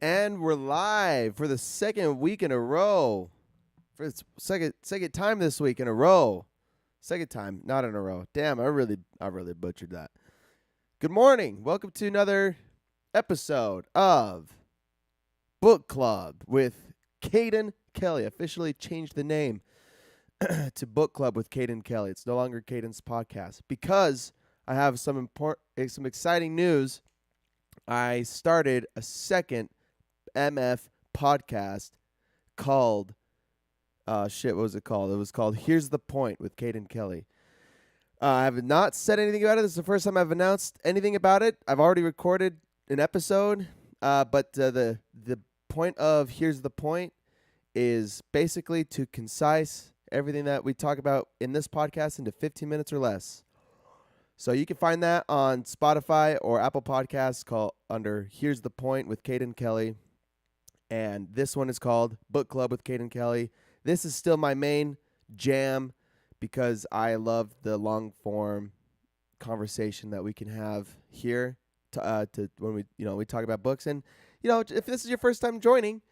And we're live for the second week in a row. For the second time this week in a row. Second time, not in a row. Damn, I really butchered that. Good morning. Welcome to another episode of Book Club with Caden Kelly. Officially changed the name to Book Club with Caden Kelly. It's no longer Caden's podcast because I have some exciting news. I started a second MF podcast called what was it called? It was called Here's the Point with Caden Kelly. I have not said anything about it. This is the first time I've announced anything about it. I've already recorded an episode, but the point of Here's the Point is basically to concise everything that we talk about in this podcast into 15 minutes or less. So you can find that on Spotify or Apple Podcasts called under Here's the Point with Caden Kelly. And this one is called Book Club with Caden Kelly. This is still my main jam because I love the long form conversation that we can have here to when we talk about books. And if this is your first time joining,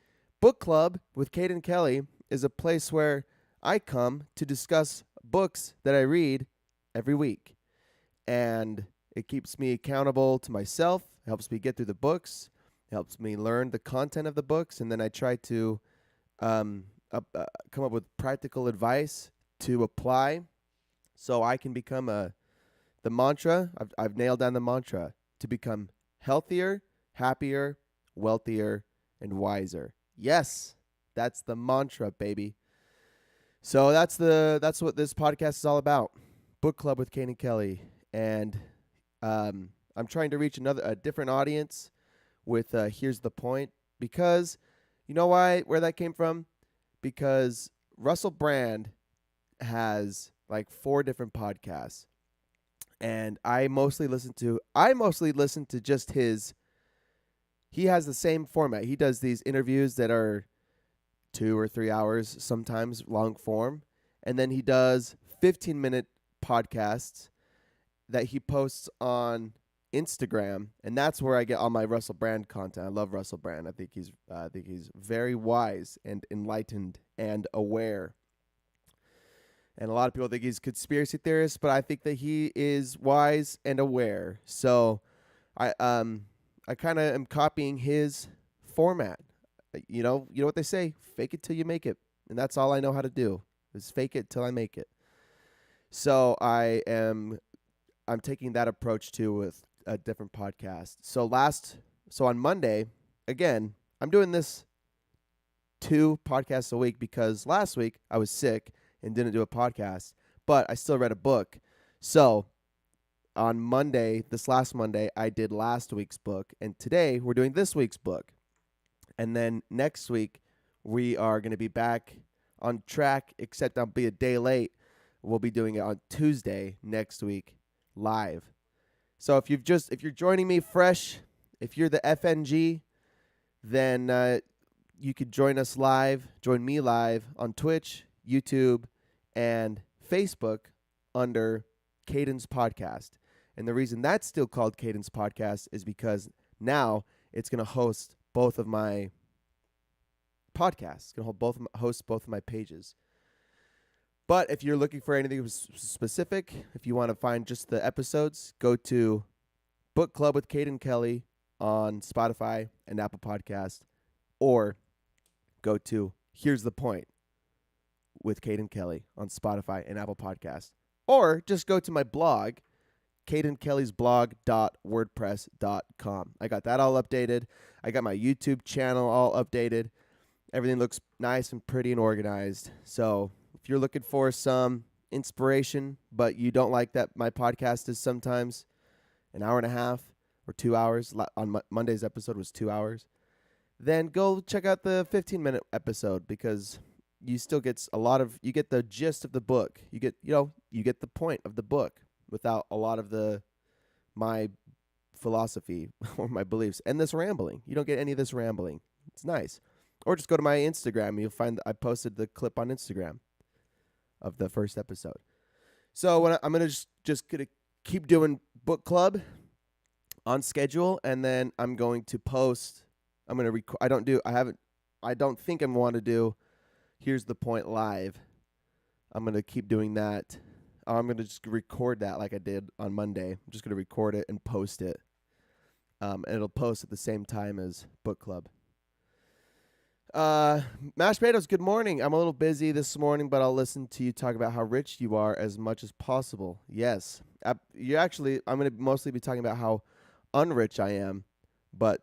Book Club with Caden Kelly is a place where I come to discuss books that I read every week. And it keeps me accountable to myself, helps me get through the books, helps me learn the content of the books, and then I try to come up with practical advice to apply so I can become the mantra. I've nailed down the mantra to become healthier, happier, wealthier, and wiser. Yes, that's the mantra, baby. So that's what this podcast is all about. Book Club with Caden Kelly. And I'm trying to reach a different audience with Here's the Point, because you know where that came from? Because Russell Brand has like 4 different podcasts, and I mostly listen to just his. He has the same format. He does these interviews that are 2 or 3 hours, sometimes long form, and then he does 15-minute podcasts that he posts on Instagram, and that's where I get all my Russell Brand content. I love Russell Brand. I think he's very wise and enlightened and aware. And a lot of people think he's a conspiracy theorist, but I think that he is wise and aware. So I kind of am copying his format. You know what they say, fake it till you make it. And that's all I know how to do, is fake it till I make it. So I'm taking that approach too with a different podcast. So on Monday, again, I'm doing this 2 podcasts a week because last week I was sick and didn't do a podcast, but I still read a book. So on Monday, this last Monday, I did last week's book, and today we're doing this week's book. And then next week, we are going to be back on track, except I'll be a day late. We'll be doing it on Tuesday next week live. So if you're joining me fresh, if you're the FNG, then you could join me live on Twitch, YouTube, and Facebook under Cadence Podcast. And the reason that's still called Cadence Podcast is because now it's going to host both of my podcasts. It's going to host both of my pages. But if you're looking for anything specific, if you want to find just the episodes, go to Book Club with Caden Kelly on Spotify and Apple Podcast, or go to Here's the Point with Caden Kelly on Spotify and Apple Podcast, or just go to my blog, cadenkellysblog.wordpress.com. I got that all updated. I got my YouTube channel all updated. Everything looks nice and pretty and organized. So if you're looking for some inspiration, but you don't like that my podcast is sometimes an hour and a half or 2 hours, on Monday's episode was 2 hours, then go check out the 15-minute episode, because you still get you get the gist of the book. You get the point of the book without a lot of my philosophy or my beliefs and this rambling. You don't get any of this rambling. It's nice. Or just go to my Instagram. You'll find I posted the clip on Instagram of the first episode. So I'm gonna just gonna keep doing book club on schedule, and then I'm going to post. I'm gonna record. I don't think I'm want to do Here's the Point live. I'm gonna keep doing that. I'm gonna just record that like I did on Monday. I'm just gonna record it and post it. And it'll post at the same time as book club. Mashed potatoes, good morning. I'm a little busy this morning, but I'll listen to you talk about how rich you are as much as possible. Yes. I'm going to mostly be talking about how unrich I am, but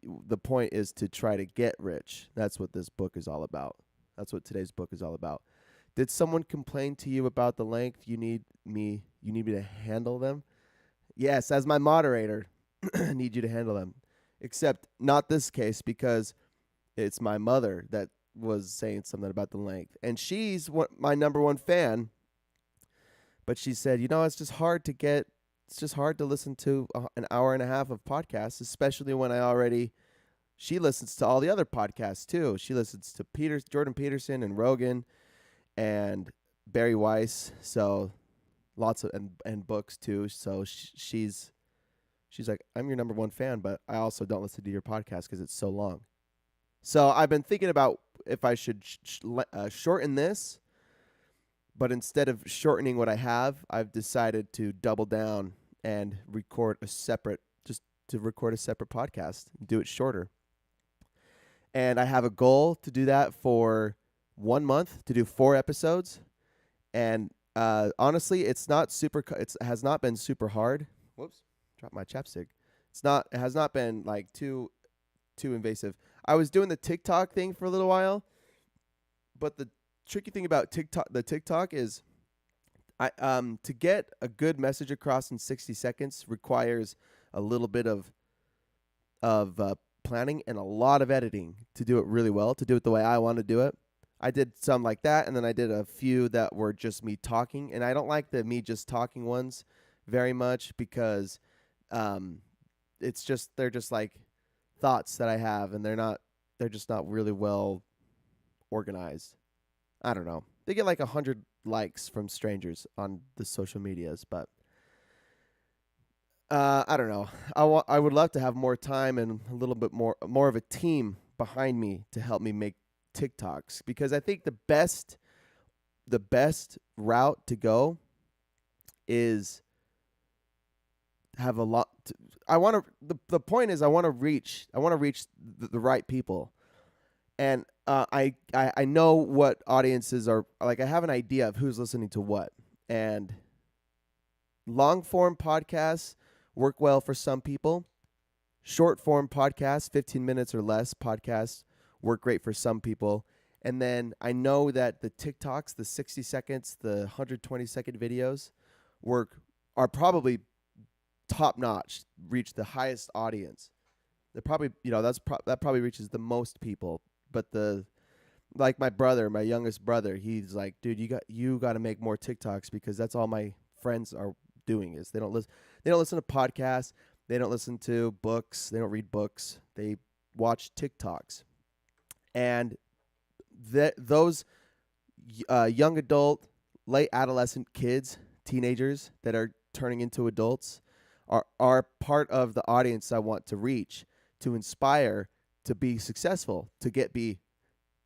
the point is to try to get rich. That's what this book is all about. That's what today's book is all about. Did someone complain to you about the length you need me to handle them? Yes, as my moderator, I need you to handle them. Except not this case, because it's my mother that was saying something about the length. And she's my number one fan. But she said, it's just hard to listen to an hour and a half of podcasts, especially when she listens to all the other podcasts too. She listens to Jordan Peterson and Rogan and Barry Weiss. So lots of, and books too. So she's like, I'm your number one fan, but I also don't listen to your podcast because it's so long. So I've been thinking about if I should shorten this, but instead of shortening what I have, I've decided to double down and record a separate podcast, do it shorter. And I have a goal to do that for 1 month, to do 4 episodes. And honestly, it has not been super hard. Whoops, dropped my chapstick. It has not been like too invasive. I was doing the TikTok thing for a little while, but the tricky thing about TikTok is to get a good message across in 60 seconds requires a little bit of planning and a lot of editing to do it really well, to do it the way I want to do it. I did some like that, and then I did a few that were just me talking, and I don't like the me just talking ones very much, because they're just like thoughts that I have, and they're just not really well organized. I don't know. They get like 100 likes from strangers on the social medias, but I don't know. I would love to have more time and a little bit more of a team behind me to help me make TikToks, because I think the best route to go is have a lot. The point is I want to reach the right people, and I know what audiences are like. I have an idea of who's listening to what, and long form podcasts work well for some people. Short form podcasts, 15 minutes or less podcasts, work great for some people. And then I know that the TikToks, the 60 seconds, the 120-second videos are probably top notch, reach the highest audience. They're probably, that probably reaches the most people. But like my brother, my youngest brother, he's like, dude, you got to make more TikToks, because that's all my friends are doing is they don't listen to podcasts, they don't listen to books, they don't read books, they watch TikToks. And those young adult, late adolescent kids, teenagers that are turning into adults are part of the audience I want to reach, to inspire, to be successful, to be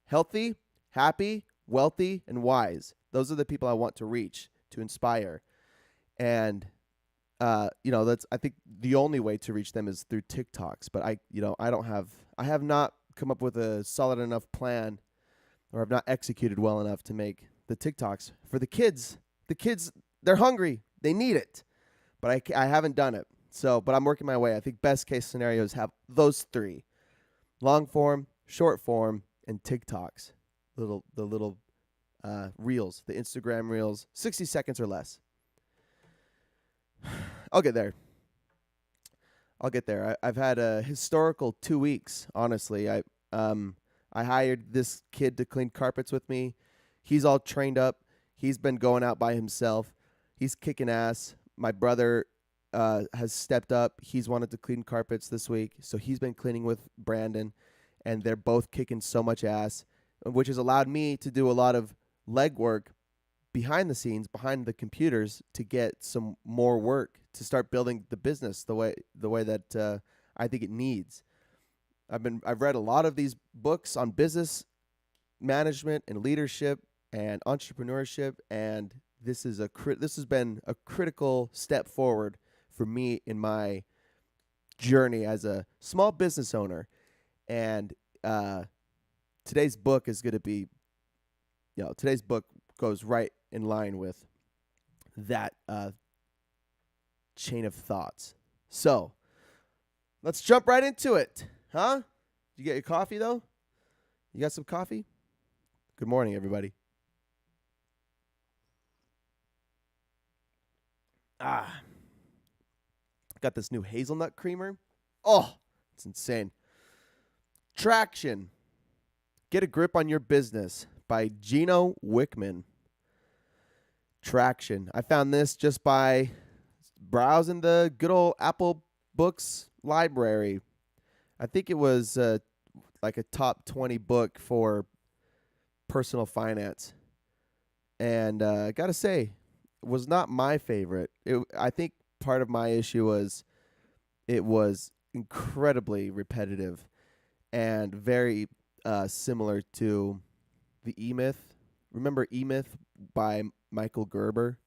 healthy, happy, wealthy, and wise. Those are the people I want to reach, to inspire. And that's, I think the only way to reach them is through TikToks. But I have not come up with a solid enough plan, or I've not executed well enough to make the TikToks for the kids. The kids, they're hungry. They need it. But I haven't done it. But I'm working my way. I think best case scenarios have those three: long form, short form, and TikToks. The little reels, the Instagram reels, 60 seconds or less. I'll get there. I've had a historical 2 weeks, honestly. I hired this kid to clean carpets with me. He's all trained up. He's been going out by himself. He's kicking ass. My brother has stepped up. He's wanted to clean carpets this week, so he's been cleaning with Brandon, and they're both kicking so much ass, which has allowed me to do a lot of legwork behind the scenes, behind the computers, to get some more work, to start building the business the way that I think it needs. I've read a lot of these books on business management and leadership and entrepreneurship, and this has been a critical step forward for me in my journey as a small business owner. And today's book is going to be, today's book goes right in line with that chain of thoughts. So let's jump right into it. Huh? Did you get your coffee, though? You got some coffee? Good morning, everybody. Got this new hazelnut creamer. Oh, it's insane. Traction. Get a Grip on Your Business by Gino Wickman. Traction. I found this just by browsing the good old Apple Books library. I think it was like a top 20 book for personal finance. And I got to say, it was not my favorite. I think part of my issue was it was incredibly repetitive and very similar to the E-Myth. Remember E-Myth by Michael Gerber?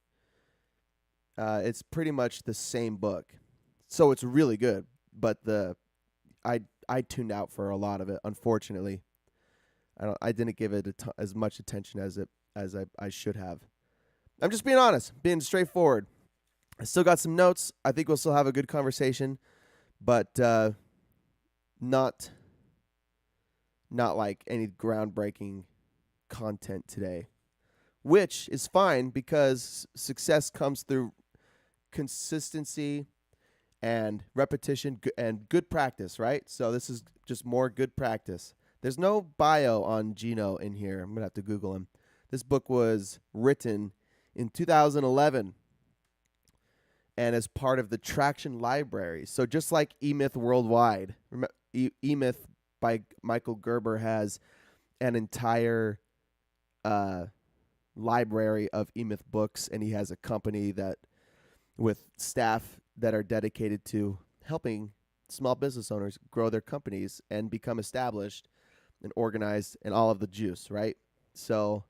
It's pretty much the same book. So it's really good, but I tuned out for a lot of it, unfortunately. I didn't give it as much attention as I should have. I'm just being honest, being straightforward. I still got some notes. I think we'll still have a good conversation, but not like any groundbreaking content today, which is fine because success comes through consistency and repetition and good practice, right? So this is just more good practice. There's no bio on Gino in here. I'm going to have to Google him. This book was written in 2011 and as part of the Traction Library. So just like E-Myth Worldwide, E-Myth by Michael Gerber has an entire library of E-Myth books, and he has a company that with staff that are dedicated to helping small business owners grow their companies and become established and organized and all of the juice, right? So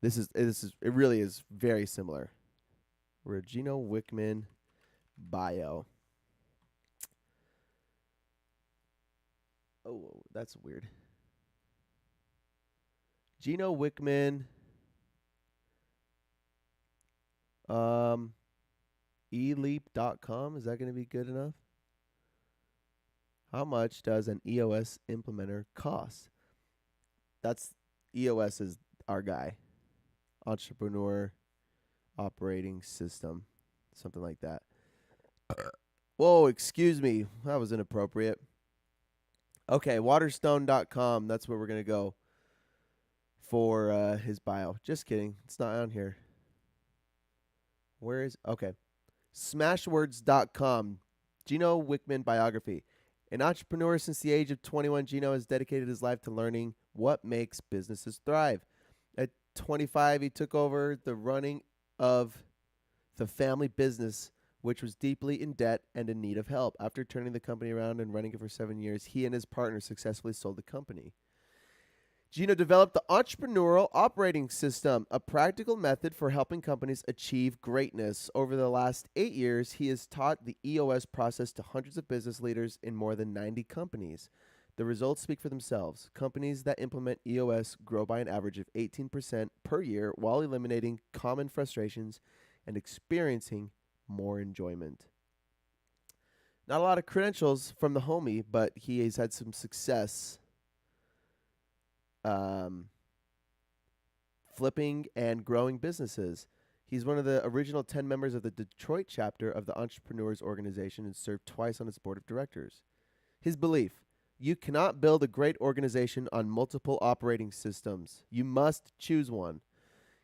it really is very similar. We're a Gino Wickman bio. Oh, that's weird. Gino Wickman. eleap.com. Is that going to be good enough? How much does an EOS implementer cost? That's EOS is our guy. Entrepreneur Operating System. Something like that. Whoa, excuse me. That was inappropriate. Okay, waterstone.com. That's where we're going to go for his bio. Just kidding. It's not on here. Where is... Okay. Smashwords.com. Gino Wickman biography. An entrepreneur since the age of 21, Gino has dedicated his life to learning what makes businesses thrive. At 25, he took over the running of the family business, which was deeply in debt and in need of help. After turning the company around and running it for 7 years, he and his partner successfully sold the company. Gino developed the Entrepreneurial Operating System, a practical method for helping companies achieve greatness. Over the last 8 years, he has taught the EOS process to hundreds of business leaders in more than 90 companies. The results speak for themselves. Companies that implement EOS grow by an average of 18% per year while eliminating common frustrations and experiencing more enjoyment. Not a lot of credentials from the homie, but he has had some success flipping and growing businesses. He's one of the original 10 members of the Detroit chapter of the Entrepreneurs Organization and served twice on its board of directors. His belief: you cannot build a great organization on multiple operating systems. You must choose one.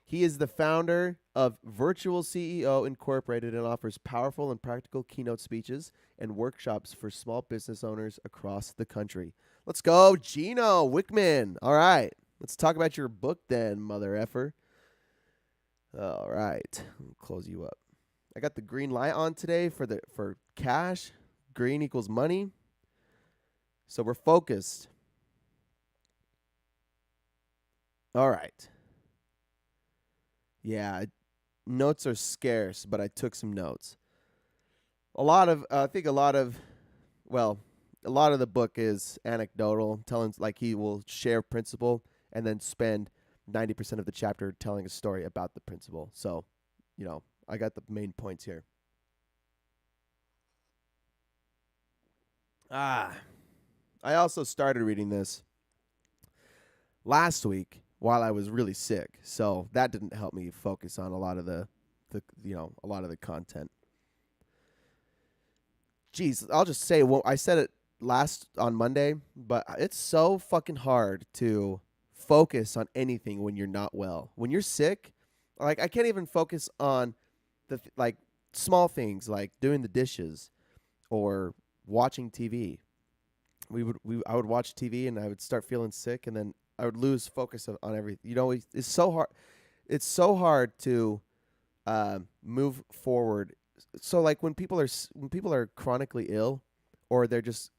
He is the founder of Virtual CEO Incorporated and offers powerful and practical keynote speeches and workshops for small business owners across the country. Let's go, Gino Wickman. All right. Let's talk about your book then, mother effer. All right. I'll close you up. I got the green light on today for cash. Green equals money. So we're focused. All right. Yeah, notes are scarce, but I took some notes. I think a lot of the book is anecdotal, telling like he will share principle and then spend 90% of the chapter telling a story about the principle. So, I got the main points here. I also started reading this last week while I was really sick, so that didn't help me focus on a lot of the content. Jeez, I'll just say, I said it last on Monday, but it's so fucking hard to focus on anything when you're not well. When you're sick, like I can't even focus on the small things like doing the dishes or watching TV. I would watch TV and I would start feeling sick, and then I would lose focus on everything. It's so hard. It's so hard to move forward. So like when people are chronically ill, or they're just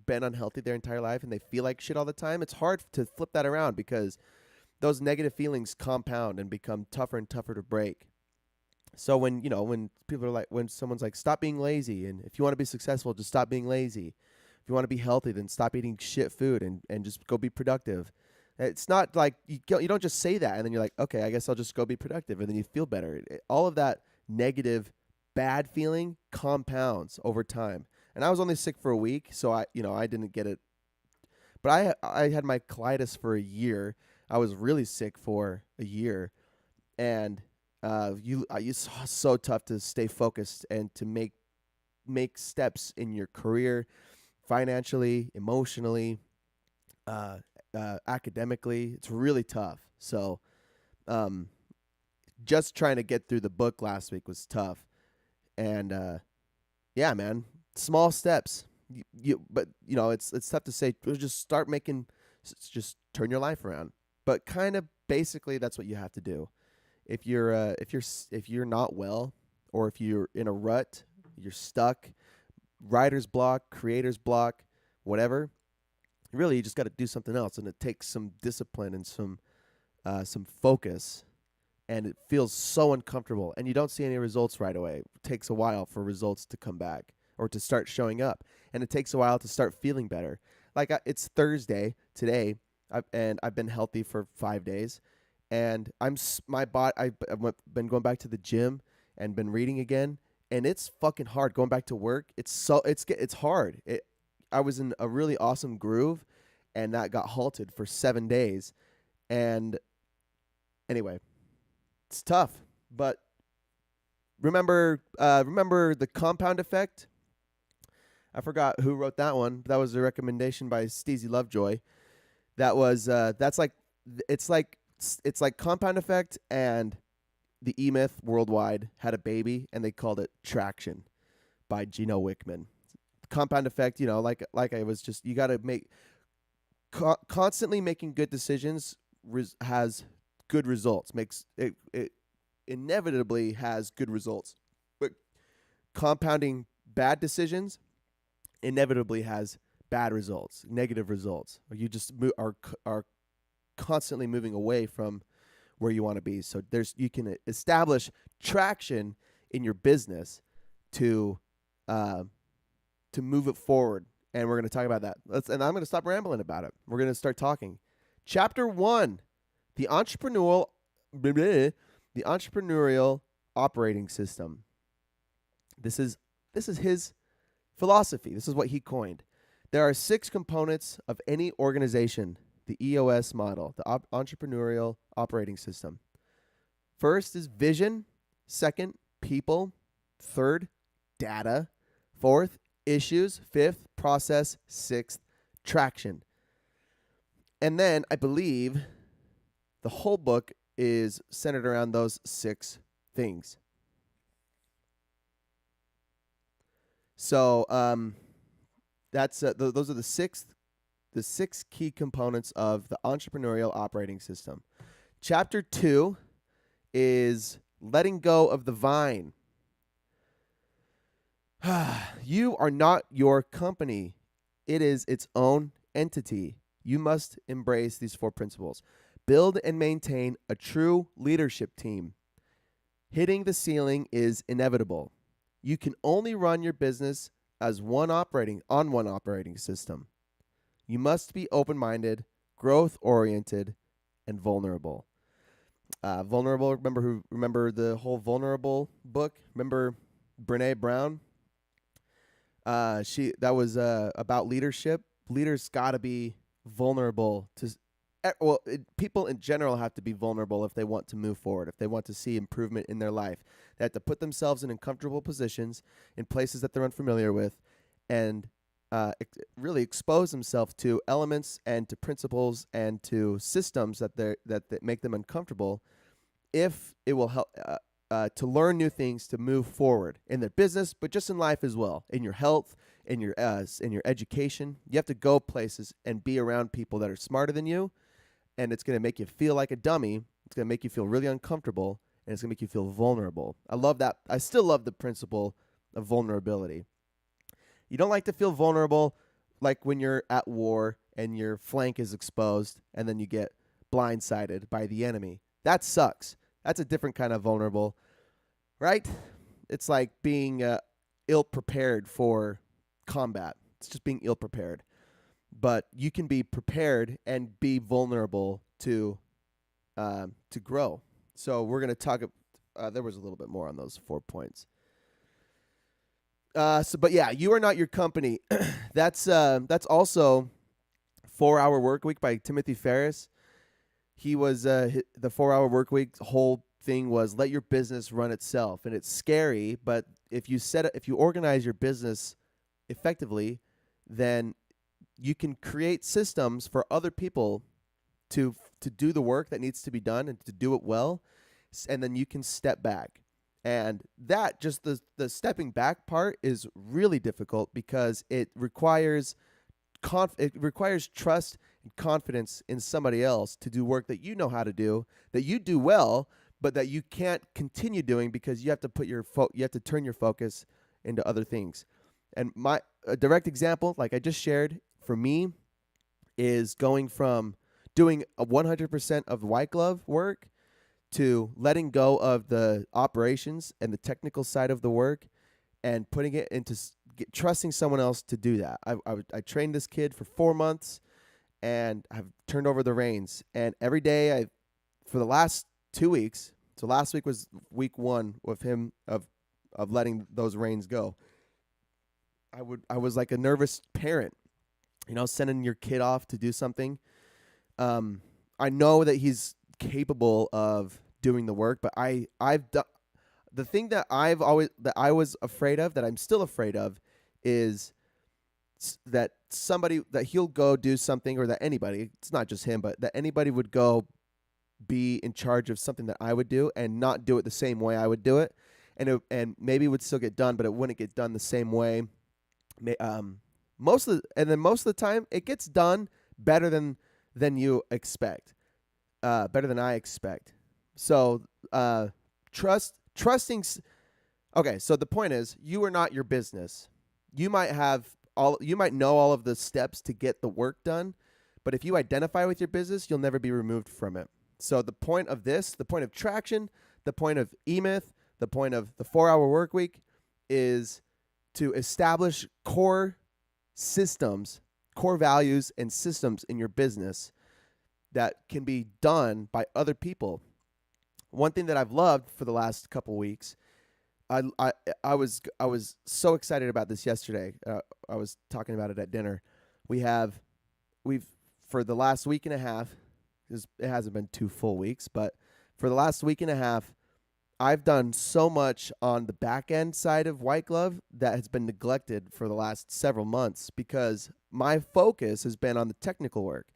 been unhealthy their entire life and they feel like shit all the time, it's hard to flip that around because those negative feelings compound and become tougher and tougher to break. So when people are like, when someone's like, stop being lazy, and if you want to be successful, just stop being lazy. If you want to be healthy, then stop eating shit food and just go be productive. It's not like you don't just say that and then you're like, okay, I guess I'll just go be productive, and then you feel better. All of that negative, bad feeling compounds over time. And I was only sick for a week, so I didn't get it. But I had my colitis for a year. I was really sick for a year, and it's so tough to stay focused and to make steps in your career, financially, emotionally, academically. It's really tough. So, just trying to get through the book last week was tough, and yeah, man, small steps. But it's tough to say. Just start just turn your life around. But kind of basically, that's what you have to do. If you're not well, or if you're in a rut, you're stuck, writer's block, creator's block, whatever. Really, you just got to do something else, and it takes some discipline and some focus, and it feels so uncomfortable, and you don't see any results right away. It takes a while for results to come back or to start showing up, and it takes a while to start feeling better. Like it's Thursday today, and I've been healthy for 5 days, and I've been going back to the gym and been reading again, and it's fucking hard going back to work. It's hard. I was in a really awesome groove, and that got halted for 7 days. And anyway, it's tough. But remember the compound effect? I forgot who wrote that one. That was a recommendation by Steezy Lovejoy. It's like compound effect and the E-Myth Worldwide had a baby, and they called it Traction by Gino Wickman. Compound effect, like I was just, you got to Constantly making good decisions has good results. Makes it inevitably has good results. But compounding bad decisions inevitably has bad results, negative results. You just are constantly moving away from where you want to be. So you can establish traction in your business to move it forward. And we're going to talk about that. And I'm going to stop rambling about it. We're going to start talking. Chapter 1, the entrepreneurial operating system. This is his philosophy. This is what he coined. There are 6 components of any organization, the EOS model, the entrepreneurial operating system. First is vision. Second, people. Third, data. Fourth, issues. Fifth, process. Sixth, traction. And then I believe the whole book is centered around those 6 things. So that's those are the 6 key components of the entrepreneurial operating system. Chapter 2 is letting go of the vine. You are not your company. It is its own entity. You must embrace these 4 principles. Build and maintain a true leadership team. Hitting the ceiling is inevitable. You can only run your business as one operating system. You must be open-minded, growth-oriented, and vulnerable. Vulnerable. Remember the whole Vulnerable book? Remember Brené Brown? That was about leadership. Leaders got to be vulnerable to. People in general have to be vulnerable if they want to move forward, if they want to see improvement in their life. They have to put themselves in uncomfortable positions, in places that they're unfamiliar with, and really expose themselves to elements and to principles and to systems that make them uncomfortable, if it will help to learn new things, to move forward in their business, but just in life as well, in your health, in your education. You have to go places and be around people that are smarter than you, and it's going to make you feel like a dummy. It's going to make you feel really uncomfortable, and it's going to make you feel vulnerable. I love that. I still love the principle of vulnerability. You don't like to feel vulnerable like when you're at war and your flank is exposed and then you get blindsided by the enemy. That sucks. That's a different kind of vulnerable, right? It's like being ill-prepared for combat. It's just being ill-prepared. But you can be prepared and be vulnerable to grow. So we're going to talk. There was a little bit more on those 4 points. But yeah, you are not your company. That's also 4-Hour Workweek by Timothy Ferriss. He was the 4-Hour Workweek whole thing was let your business run itself, and it's scary. But if you organize your business effectively, then you can create systems for other people to do the work that needs to be done and to do it well, and then you can step back. And that just the stepping back part is really difficult because it requires trust and confidence in somebody else to do work that you know how to do, that you do well, but that you can't continue doing because you have to you have to turn your focus into other things. And a direct example, like I just shared, for me, is going from doing a 100% of white glove work to letting go of the operations and the technical side of the work and putting it into trusting someone else to do that. I trained this kid for 4 months and I've turned over the reins. And every day for the last 2 weeks, so last week was week 1 with him of letting those reins go. I was like a nervous parent, sending your kid off to do something. I know that he's capable of doing the work, but I've done the thing that I was afraid of, that I'm still afraid of, is that he'll go do something, or that anybody, it's not just him, but that anybody would go be in charge of something that I would do and not do it the same way I would do it, and maybe it would still get done, but it wouldn't get done the same way. Most of the time it gets done, better than you expect, better than I expect. So trusting. Okay, so the point is, you are not your business. You might know all of the steps to get the work done, but if you identify with your business, you'll never be removed from it. So the point of this, the point of Traction, the point of eMyth, the point of the 4-Hour Work Week is to establish core systems, core values and systems in your business that can be done by other people. One thing that I've loved for the last couple weeks, I was so excited about this yesterday. I was talking about it at dinner. We've for the last week and a half, because it hasn't been 2 full weeks, but for the last week and a half, I've done so much on the back end side of White Glove that has been neglected for the last several months because my focus has been on the technical work.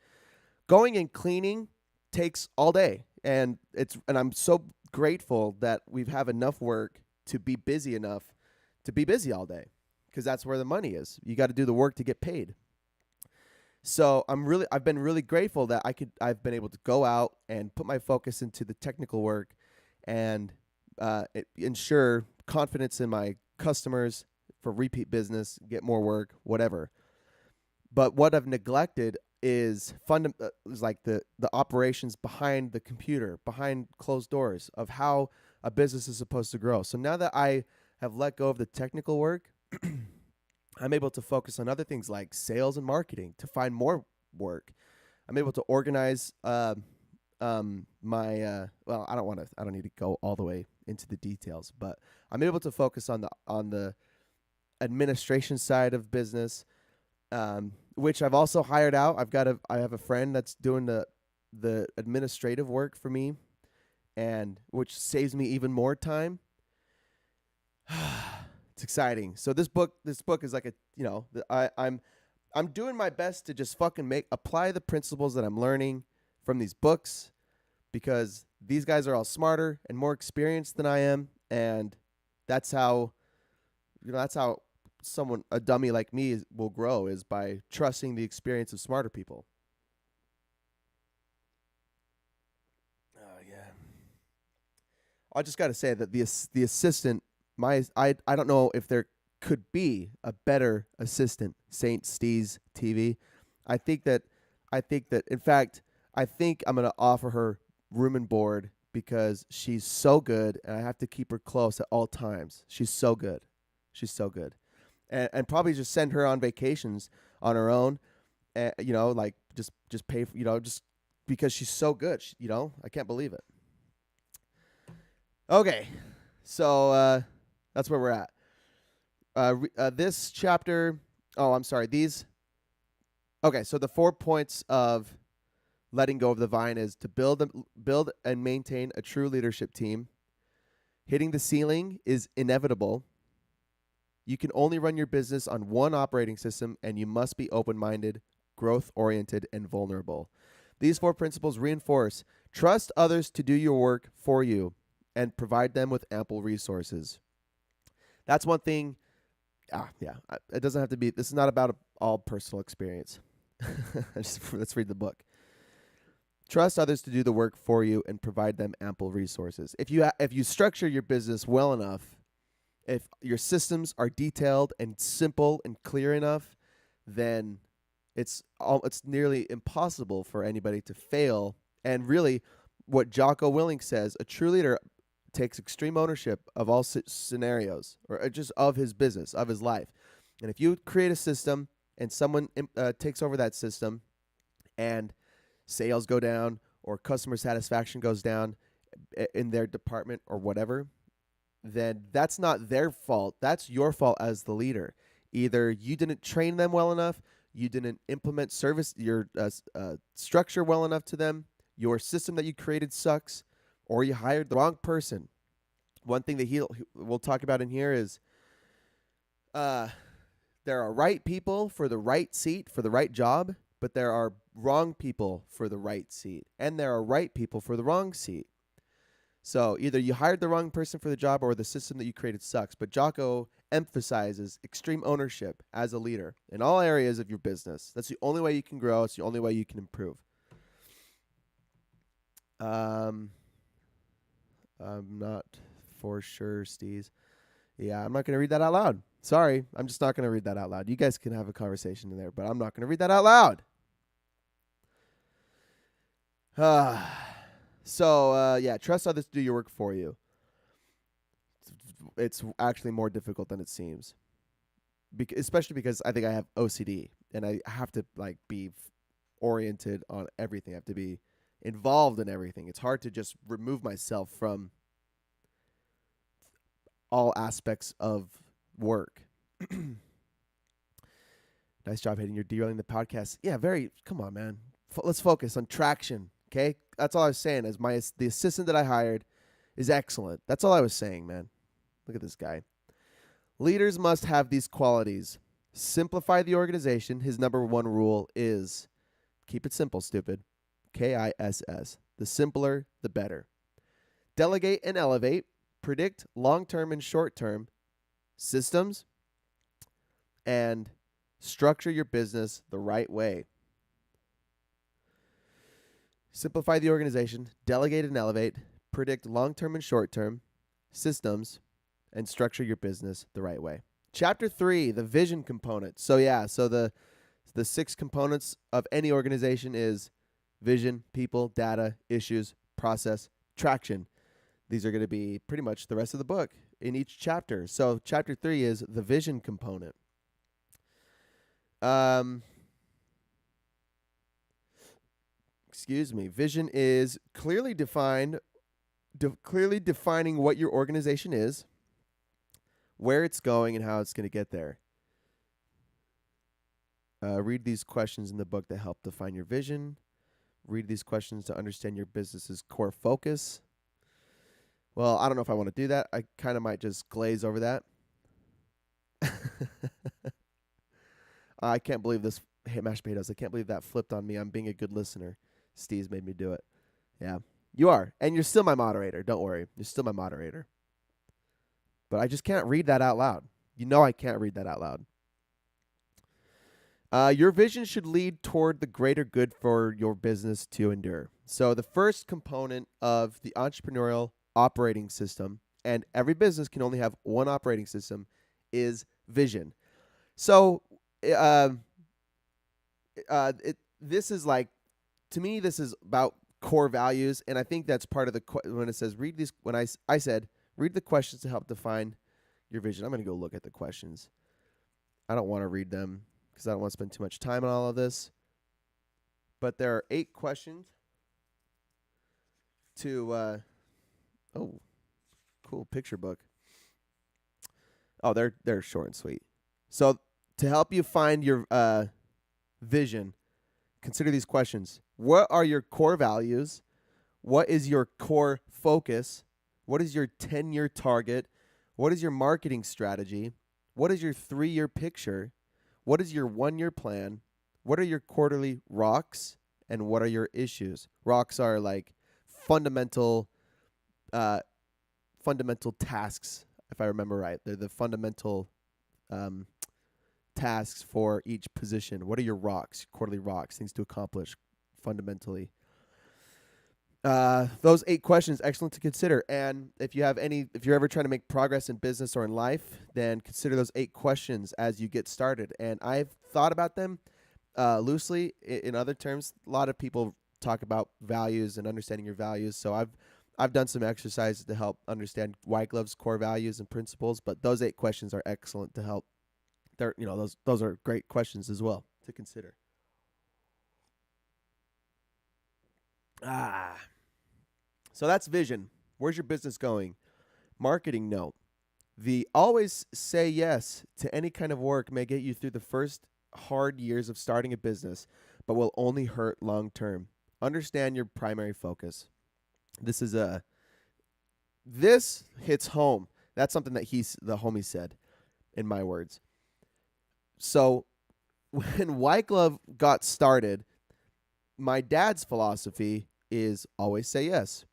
Going and cleaning takes all day, and I'm so grateful that we have enough work to be busy enough to be busy all day, because that's where the money is. You got to do the work to get paid. So I've been really grateful that I've been able to go out and put my focus into the technical work and ensure confidence in my customers for repeat business, get more work, whatever. But what I've neglected is like the operations behind the computer, behind closed doors, of how a business is supposed to grow. So now that I have let go of the technical work, I'm able to focus on other things like sales and marketing to find more work. I'm able to organize I don't need to go all the way into the details, but I'm able to focus on the administration side of business, which I've also hired out. I have a friend that's doing the administrative work for me, and which saves me even more time. It's exciting. So this book is like I'm doing my best to just fucking apply the principles that I'm learning from these books, because these guys are all smarter and more experienced than I am, and that's how a dummy like me will grow, is by trusting the experience of smarter people. Oh yeah. I just got to say that the assistant, I don't know if there could be a better assistant, St. Steve's TV. I think that in fact, I think I'm going to offer her room and board because she's so good, and I have to keep her close at all times. She's so good. And probably just send her on vacations on her own, like just pay for, just because she's so good. I can't believe it. Okay, so that's where we're at. This chapter. Oh, I'm sorry. Okay, so the 4 points of letting go of the vine is to build and maintain a true leadership team. Hitting the ceiling is inevitable. You can only run your business on one operating system, and you must be open-minded, growth-oriented, and vulnerable. These 4 principles reinforce: trust others to do your work for you and provide them with ample resources. That's one thing. It doesn't have to be. This is not about all personal experience. Let's read the book. Trust others to do the work for you and provide them ample resources. If you structure your business well enough, if your systems are detailed and simple and clear enough, then it's nearly impossible for anybody to fail. And really, what Jocko Willink says, a true leader takes extreme ownership of all scenarios, or just of his business, of his life. And if you create a system and someone takes over that system, and sales go down or customer satisfaction goes down in their department or whatever, then that's not their fault. That's your fault as the leader. Either you didn't train them well enough, you didn't implement your structure well enough to them, your system that you created sucks, or you hired the wrong person. One thing that we'll talk about in here is there are right people for the right seat for the right job, but there are wrong people for the right seat, and there are right people for the wrong seat. So either you hired the wrong person for the job or the system that you created sucks. But Jocko emphasizes extreme ownership as a leader in all areas of your business. That's the only way you can grow. It's the only way you can improve. I'm not for sure, Steez. Yeah, I'm not going to read that out loud. Sorry, I'm just not going to read that out loud. You guys can have a conversation in there, but I'm not going to read that out loud. Yeah, trust others to do your work for you. It's actually more difficult than it seems, especially because I think I have OCD and I have to be oriented on everything. I have to be involved in everything. It's hard to just remove myself from all aspects of work. Nice job, Hayden. You're derailing the podcast. Yeah, come on, man. Let's focus on traction, okay? That's all I was saying. The assistant that I hired is excellent. That's all I was saying, man. Look at this guy. Leaders must have these qualities. Simplify the organization. His number one rule is keep it simple, stupid. KISS. The simpler, the better. Delegate and elevate. Predict long-term and short-term systems. And structure your business the right way. Simplify the organization. Delegate and elevate. Predict long-term and short-term systems. And structure your business the right way. Chapter 3, the vision component. So the 6 components of any organization is vision, people, data, issues, process, traction. These are going to be pretty much the rest of the book in each chapter. So chapter 3 is the vision component. Vision is clearly defining what your organization is, where it's going, and how it's going to get there. Read these questions in the book that help define your vision. Read these questions to understand your business's core focus. Well, I don't know if I want to do that. I kind of might just glaze over that. I can't believe this. Hey, mashed potatoes. I can't believe that flipped on me. I'm being a good listener. Steve's made me do it. Yeah, you are. And you're still my moderator. Don't worry. You're still my moderator. But I just can't read that out loud. You know I can't read that out loud. Your vision should lead toward the greater good for your business to endure. So the first component of the entrepreneurial operating system, and every business can only have one operating system, is vision. So this is to me, this is about core values, and I think that's part of when it says read these. When I said read the questions to help define your vision. I'm going to go look at the questions. I don't want to read them because I don't want to spend too much time on all of this. But there are 8 questions to cool picture book. Oh, they're short and sweet. So to help you find your vision, consider these questions. What are your core values? What is your core focus? What is your 10-year target? What is your marketing strategy? What is your 3-year picture? What is your 1-year plan? What are your quarterly rocks? And what are your issues? Rocks are fundamental tasks, if I remember right. They're the fundamental tasks for each position. What are your rocks, quarterly rocks, things to accomplish fundamentally? Those 8 questions, excellent to consider. And if you're ever trying to make progress in business or in life, then consider those 8 questions as you get started. And I've thought about them loosely. In other terms, a lot of people talk about values and understanding your values. So I've done some exercises to help understand Wyclif's core values and principles. But those 8 questions are excellent to help. Those are great questions as well to consider. So that's vision. Where's your business going? Marketing note. The always say yes to any kind of work may get you through the first hard years of starting a business, but will only hurt long term. Understand your primary focus. This hits home. That's something that the homie said, in my words. So when Wycliffe got started, my dad's philosophy is always say yes.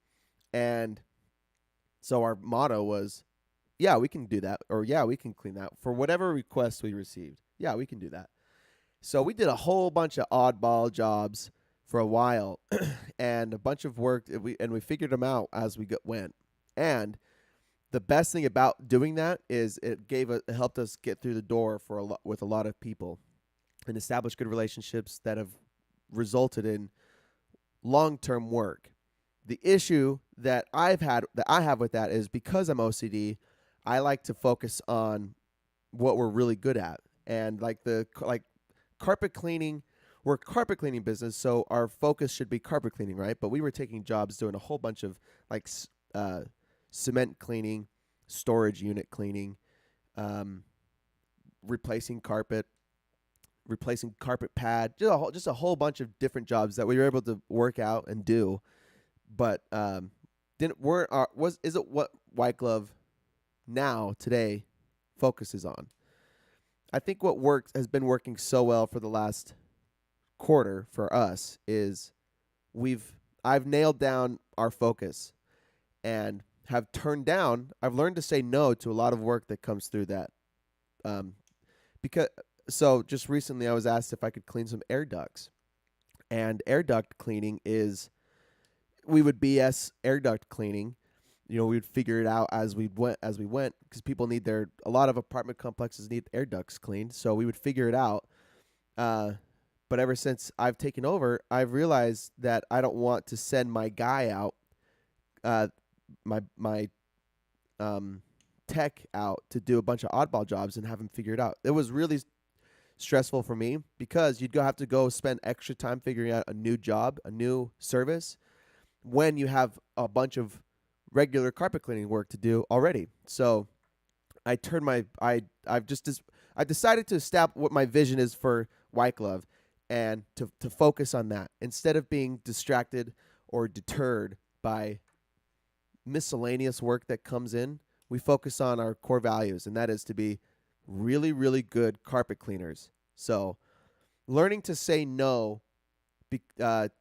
And So our motto was, yeah, we can do that, or yeah, we can clean that for whatever request we received. Yeah, we can do that. So we did a whole bunch of oddball jobs for a while, and a bunch of work. We figured them out as we went. And the best thing about doing that is it helped us get through the door for with a lot of people and establish good relationships that have resulted in long-term work. The issue that I have with that is because I'm OCD, I like to focus on what we're really good at. And like carpet cleaning, we're a carpet cleaning business, so our focus should be carpet cleaning, right? But we were taking jobs doing a whole bunch of like cement cleaning, storage unit cleaning, um, replacing carpet, replacing carpet pad, just a whole bunch of different jobs that we were able to work out and do. But didn't weren't our, was is it what White Glove now today focuses on? I think what works has been working so well for the last quarter for us is I've nailed down our focus and have turned down. I've learned to say no to a lot of work that comes through that. Um, because so just recently I was asked if I could clean some air ducts, and air duct cleaning is we would BS air duct cleaning. You know, we would figure it out as we went because people need a lot of apartment complexes need air ducts cleaned, so we would figure it out. But ever since I've taken over, I've realized that I don't want to send my guy out, my tech out to do a bunch of oddball jobs and have him figure it out. It was really stressful for me because you'd have to go spend extra time figuring out a new job, a new service, when you have a bunch of regular carpet cleaning work to do already. So I turned I decided to establish what my vision is for White Glove and to focus on that instead of being distracted or deterred by miscellaneous work that comes in. We focus on our core values, and that is to be really, really good carpet cleaners. So learning to say no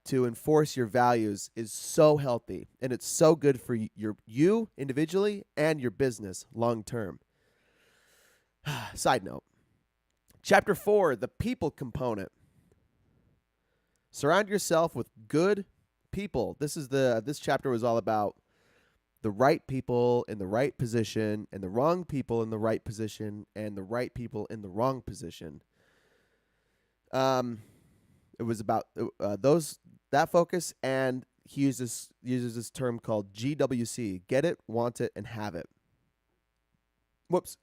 to enforce your values is so healthy, and it's so good for you individually and your business long term. Side note. Chapter 4, the people component. Surround yourself with good people. This chapter was all about the right people in the right position and the wrong people in the right position and the right people in the wrong position. It was about that focus, and he uses this term called GWC: get it, want it, and have it.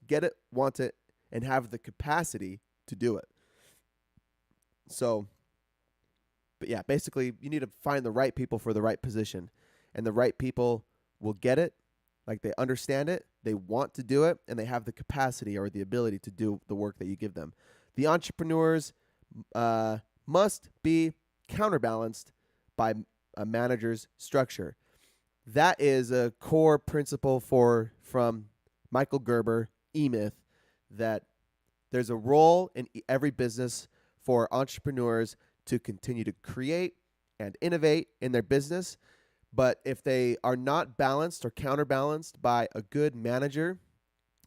Get it, want it, and have the capacity to do it. So, but yeah, basically, you need to find the right people for the right position, and the right people will get it, like they understand it, they want to do it, and they have the capacity or the ability to do the work that you give them. The entrepreneurs must be counterbalanced by a manager's structure. That is a core principle from Michael Gerber, E-Myth, that there's a role in every business for entrepreneurs to continue to create and innovate in their business. But if they are not balanced or counterbalanced by a good manager,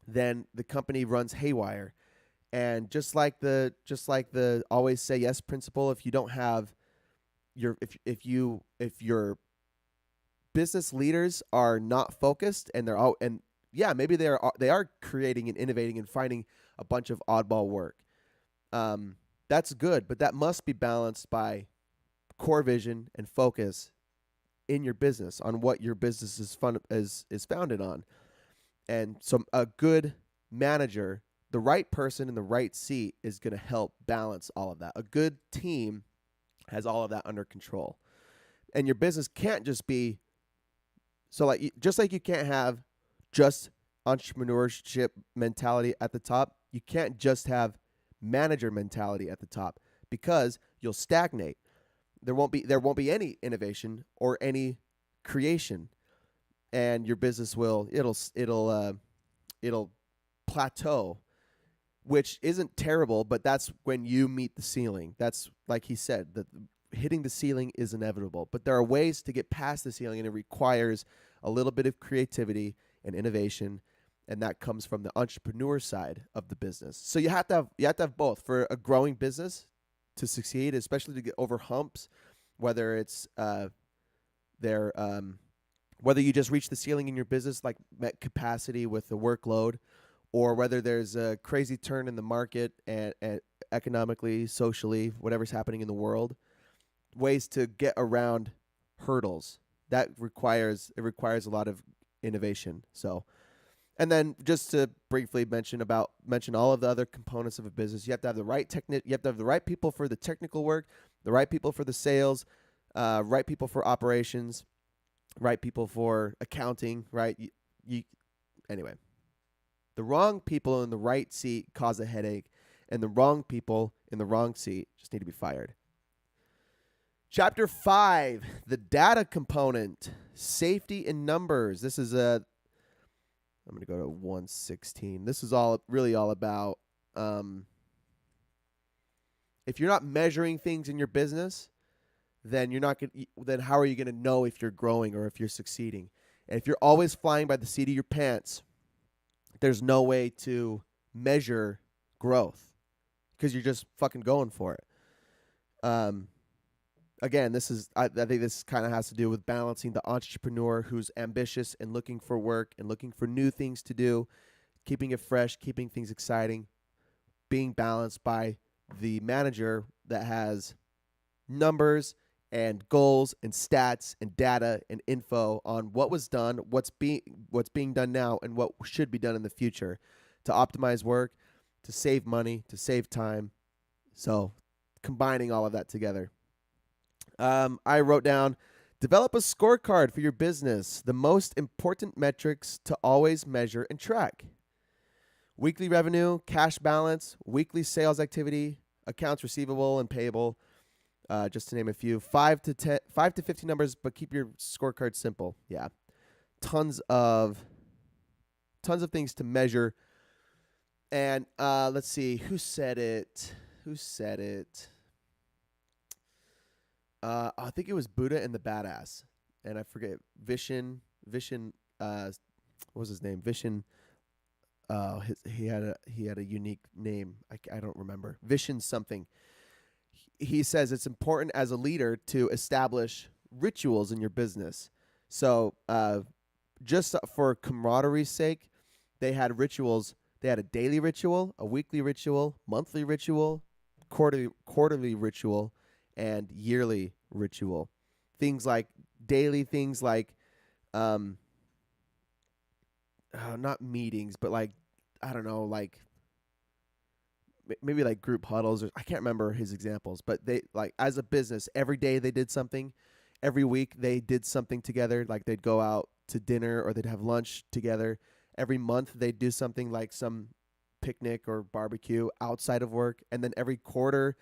then the company runs haywire. And just like the always say yes principle, if you don't have if your business leaders are not focused and maybe they are creating and innovating and finding a bunch of oddball work. That's good, but that must be balanced by core vision and focus in your business on what your business is founded on. And so a good manager, the right person in the right seat, is going to help balance all of that. A good team has all of that under control. And your business can't just be just like you can't have just entrepreneurship mentality at the top, you can't just have manager mentality at the top, because you'll stagnate. There won't be any innovation or any creation, and your business it'll plateau, which isn't terrible, but that's when you meet the ceiling. That's, like he said, that hitting the ceiling is inevitable, but there are ways to get past the ceiling, and it requires a little bit of creativity and innovation, and that comes from the entrepreneur side of the business. So you have to have both for a growing business to succeed, especially to get over humps, whether it's whether you just reach the ceiling in your business, like met capacity with the workload, or whether there's a crazy turn in the market and economically, socially, whatever's happening in the world, ways to get around hurdles. That requires a lot of innovation. So, and then just to briefly mention all of the other components of a business, you have to have the right you have to have the right people for the technical work, the right people for the sales, right people for operations, right people for accounting, right? Anyway, the wrong people in the right seat cause a headache, and the wrong people in the wrong seat just need to be fired. Chapter 5, the data component, safety in numbers. This is I'm going to go to 116. This is really all about if you're not measuring things in your business, then then how are you going to know if you're growing or if you're succeeding? And if you're always flying by the seat of your pants, there's no way to measure growth because you're just fucking going for it. Again, I think this kind of has to do with balancing the entrepreneur who's ambitious and looking for work and looking for new things to do, keeping it fresh, keeping things exciting, being balanced by the manager that has numbers and goals and stats and data and info on what was done, what's being done now, and what should be done in the future to optimize work, to save money, to save time. So combining all of that together. I wrote down, develop a scorecard for your business, the most important metrics to always measure and track. Weekly revenue, cash balance, weekly sales activity, accounts receivable and payable, just to name a few. 5 to 50 numbers, but keep your scorecard simple. Yeah. Tons of things to measure. And let's see, who said it? I think it was Buddha and the Badass, and I forget Vishen. What was his name? Vishen. He had a unique name. I don't remember. Vishen something. He says it's important as a leader to establish rituals in your business. So, just for camaraderie's sake, they had rituals. They had a daily ritual, a weekly ritual, monthly ritual, quarterly ritual, and yearly ritual. Things like daily things like not meetings, but like, I don't know, like maybe like group huddles, or I can't remember his examples, but they, like, as a business, every day they did something. Every week they did something together, like they'd go out to dinner or they'd have lunch together. Every month they'd do something like some picnic or barbecue outside of work, and then every quarter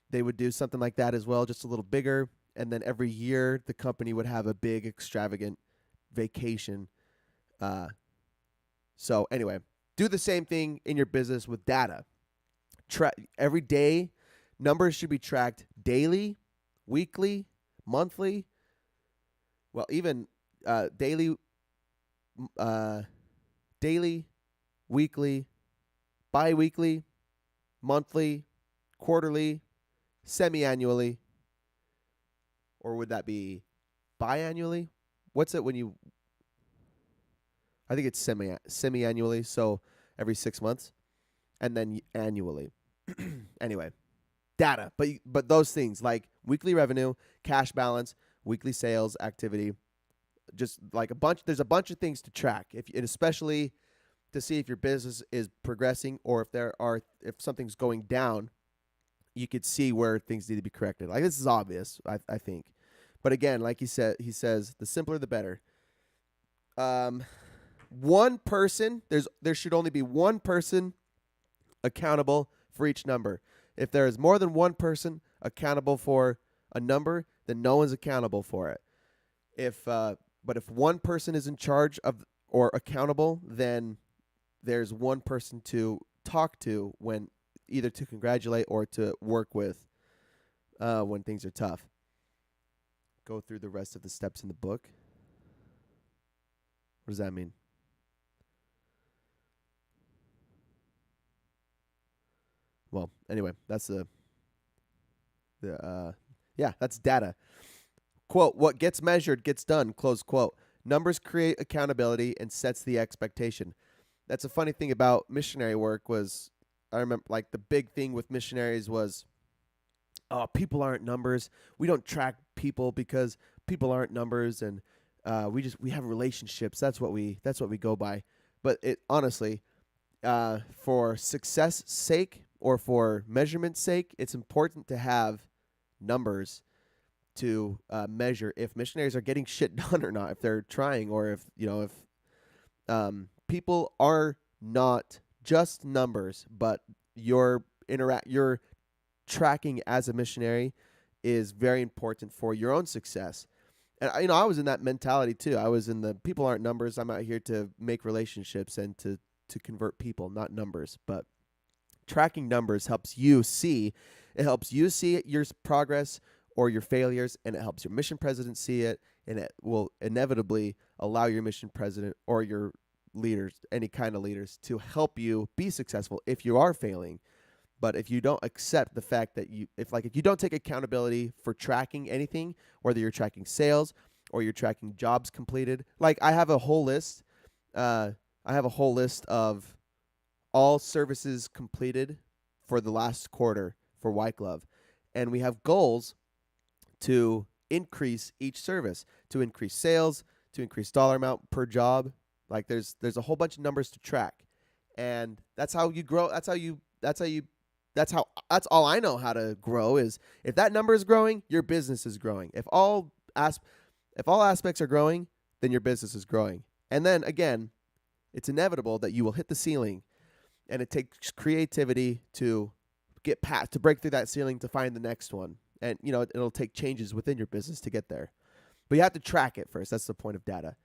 they would do something like that as well, just a little bigger. And then every year the company would have a big extravagant vacation. So anyway, do the same thing in your business with data. Every day, numbers should be tracked daily, weekly, monthly. Well, even daily, weekly, bi-weekly, monthly, quarterly, semi-annually. Or would that be biannually? What's it when you... I think it's semi-annually, so every 6 months, and then annually. Anyway, data, but those things like weekly revenue, cash balance, weekly sales activity, just like there's a bunch of things to track, and especially to see if your business is progressing, or if something's going down, you could see where things need to be corrected. Like, this is obvious, I think, but again, like he says, the simpler the better. One person, there should only be one person accountable for each number. If there is more than one person accountable for a number, then no one's accountable for it. But if one person is in charge of or accountable, then there's one person to talk to, when either to congratulate or to work with when things are tough. go through the rest of the steps in the book. What does that mean? Well, anyway, that's that's data. Quote, what gets measured gets done, close quote. Numbers create accountability and sets the expectation. That's a funny thing about missionary work was, I remember, like, the big thing with missionaries was, oh, people aren't numbers. We don't track people because people aren't numbers, and we have relationships. That's what we go by. But it honestly, for success sake or for measurement's sake, it's important to have numbers to measure if missionaries are getting shit done or not, if they're trying, or if people are not just numbers, but your tracking as a missionary is very important for your own success. And I was in that mentality too. I was in the people aren't numbers. I'm out here to make relationships and to convert people, not numbers. But tracking numbers helps you see. It helps you see your progress or your failures, and it helps your mission president see it, and it will inevitably allow your mission president or your leaders, any kind of leaders, to help you be successful if you are failing. But if you don't accept the fact that if you don't take accountability for tracking anything, whether you're tracking sales or you're tracking jobs completed, like I have a whole list. I have a whole list of all services completed for the last quarter for White Glove, and we have goals to increase each service, to increase sales, to increase dollar amount per job. Like there's a whole bunch of numbers to track, and that's how you grow. That's all I know how to grow is if that number is growing, your business is growing. If all aspects are growing, then your business is growing. And then again, it's inevitable that you will hit the ceiling, and it takes creativity to break through that ceiling to find the next one. And it'll take changes within your business to get there. But you have to track it first. That's the point of data.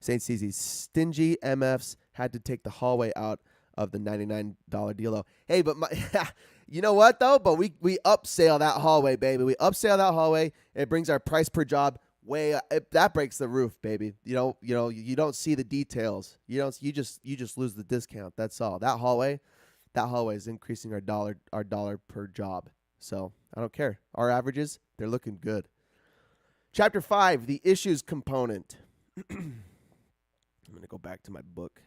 St. CZ, stingy MFs had to take the hallway out of the $99 deal. Hey, but you know what though? But we upsell that hallway, baby. We upsell that hallway. It brings our price per job that breaks the roof, baby. You don't see the details. You just lose the discount. That's all. That hallway is increasing our dollar per job. So I don't care. Our averages, they're looking good. Chapter 5, the issues component. I'm going to go back to my book.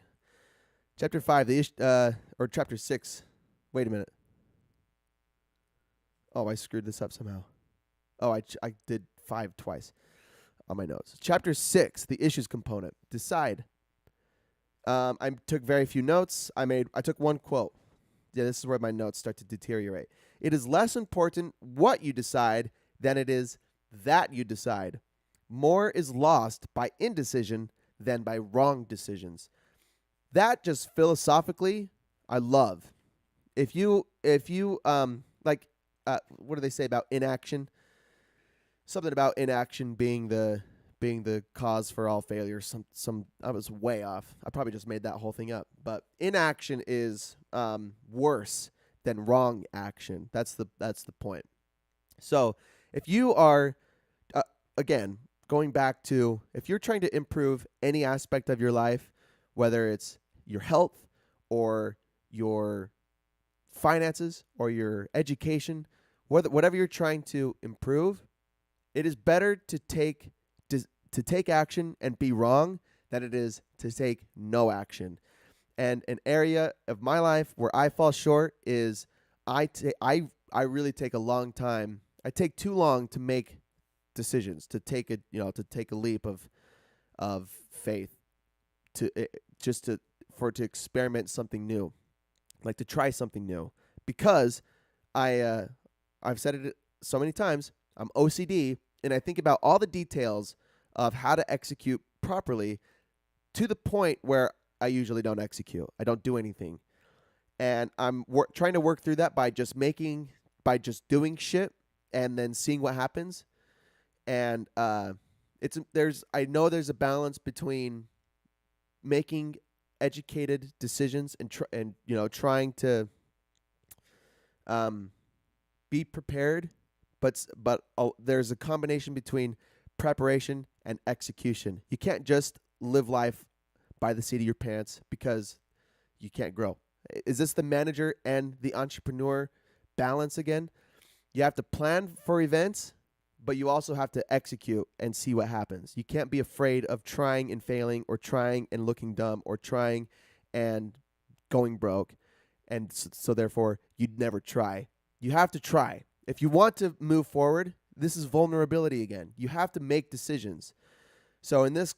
Chapter 5, or chapter 6. Wait a minute. Oh, I screwed this up somehow. Oh, I did 5 twice on my notes. Chapter 6, the issues component. Decide. I took very few notes. I took one quote. Yeah, this is where my notes start to deteriorate. It is less important what you decide than it is that you decide. More is lost by indecision than by wrong decisions. That just philosophically, I love. If you what do they say about inaction? Something about inaction being the cause for all failure. Some I was way off. I probably just made that whole thing up. But inaction is worse than wrong action. That's the point. So if you are again going back to if you're trying to improve any aspect of your life, whether it's your health or your finances or your education, whatever you're trying to improve, it is better to take action and be wrong than it is to take no action. And an area of my life where I fall short is I really take a long time. I take too long to make decisions, to take a leap of faith, to experiment something new, like to try something new, because I've said it so many times. I'm OCD, and I think about all the details of how to execute properly to the point where I usually don't execute. I don't do anything. And I'm trying to work through that by just doing shit and then seeing what happens. And I know there's a balance between making educated decisions and trying to be prepared, but there's a combination between preparation and execution. You can't just live life by the seat of your pants because you can't grow. Is this the manager and the entrepreneur balance again? You have to plan for events, but you also have to execute and see what happens. You can't be afraid of trying and failing, or trying and looking dumb, or trying and going broke. And so therefore, you'd never try. You have to try. If you want to move forward, this is vulnerability again. You have to make decisions. So in this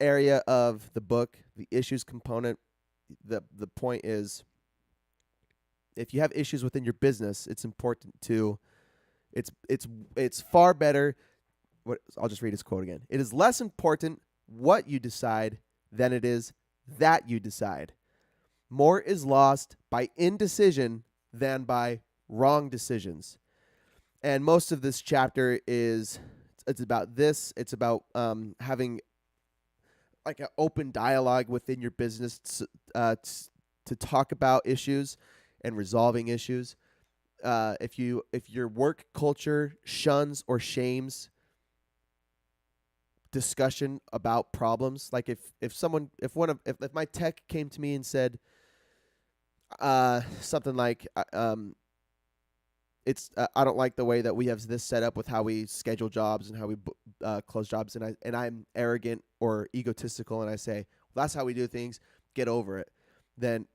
area of the book, the issues component, the point is, if you have issues within your business, it's important to it's far better. I'll just read his quote again. It is less important what you decide than it is that you decide. More is lost by indecision than by wrong decisions. And most of this chapter it's about this. It's about having like an open dialogue within your business to talk about issues and resolving issues. If your work culture shuns or shames discussion about problems, like if my tech came to me and said something like I don't like the way that we have this set up with how we schedule jobs and how we close jobs, and I'm arrogant or egotistical, and I say, well, that's how we do things, get over it. Then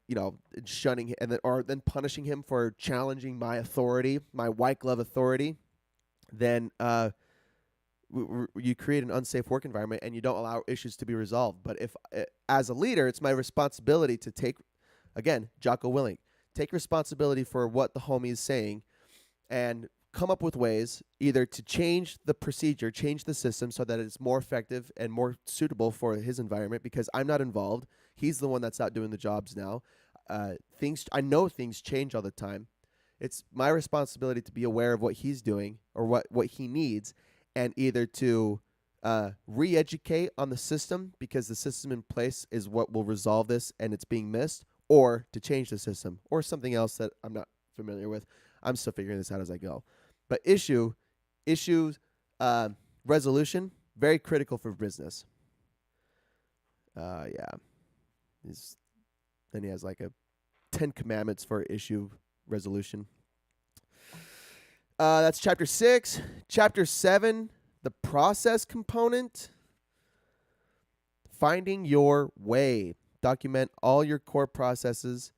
shunning and then punishing him for challenging my authority, my white glove authority. Then you create an unsafe work environment and you don't allow issues to be resolved. But if as a leader, it's my responsibility to take, again, Jocko Willink, take responsibility for what the homie is saying and come up with ways either to change the procedure, change the system so that it's more effective and more suitable for his environment, because I'm not involved. He's the one that's out doing the jobs now. I know things change all the time. It's my responsibility to be aware of what he's doing or what he needs, and either to re-educate on the system, because the system in place is what will resolve this and it's being missed, or to change the system or something else that I'm not familiar with. I'm still figuring this out as I go. But issues resolution, very critical for business. Yeah. Then he has like a 10 commandments for issue resolution. That's chapter 6. Chapter 7, the process component. Finding your way. Document all your core processes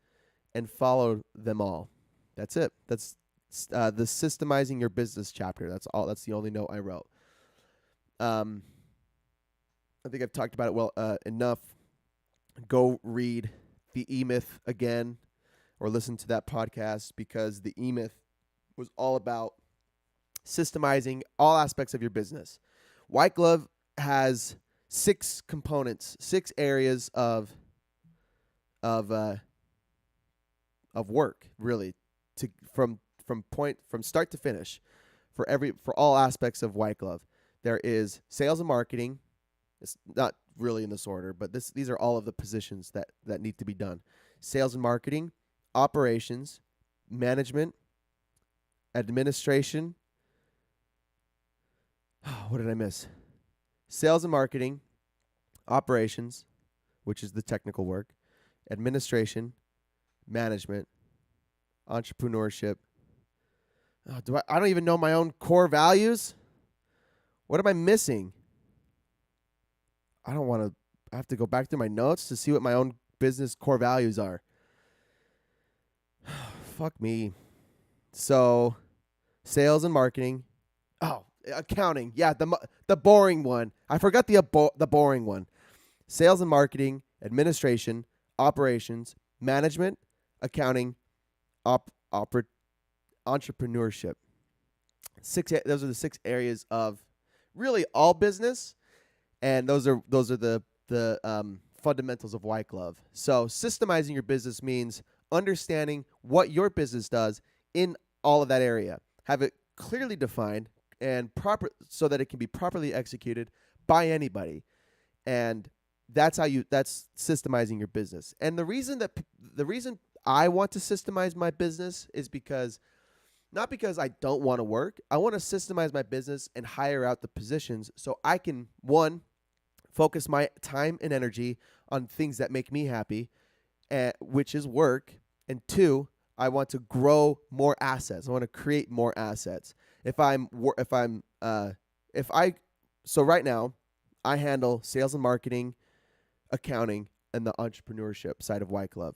and follow them all. That's it. That's the systemizing your business chapter. That's all. That's the only note I wrote. I think I've talked about it enough. Go read the E-Myth again, or listen to that podcast, because the E-Myth was all about systemizing all aspects of your business. White Glove has 6 components, 6 areas of work, really, from start to finish, for all aspects of White Glove. There is sales and marketing. It's not really in this order, but these are all of the positions that need to be done. Sales and marketing, operations, management, administration. What did I miss? Sales and marketing, operations, which is the technical work, administration, management, entrepreneurship. I don't even know my own core values. What am I missing? I have to go back through my notes to see what my own business core values are. Fuck me. So, sales and marketing. Oh, accounting. Yeah, the boring one. I forgot the boring one. Sales and marketing, administration, operations, management, accounting, entrepreneurship. Those are the 6 areas of really all business. And those are the fundamentals of White Glove. So systemizing your business means understanding what your business does in all of that area. Have it clearly defined and proper, so that it can be properly executed by anybody. And that's systemizing your business. And the reason I want to systemize my business is because Not because I don't want to work. I want to systemize my business and hire out the positions so I can, one, focus my time and energy on things that make me happy, which is work. And two, I want to grow more assets. I want to create more assets. If I'm, if I'm, if I, so right now, I handle sales and marketing, accounting, and the entrepreneurship side of White Glove.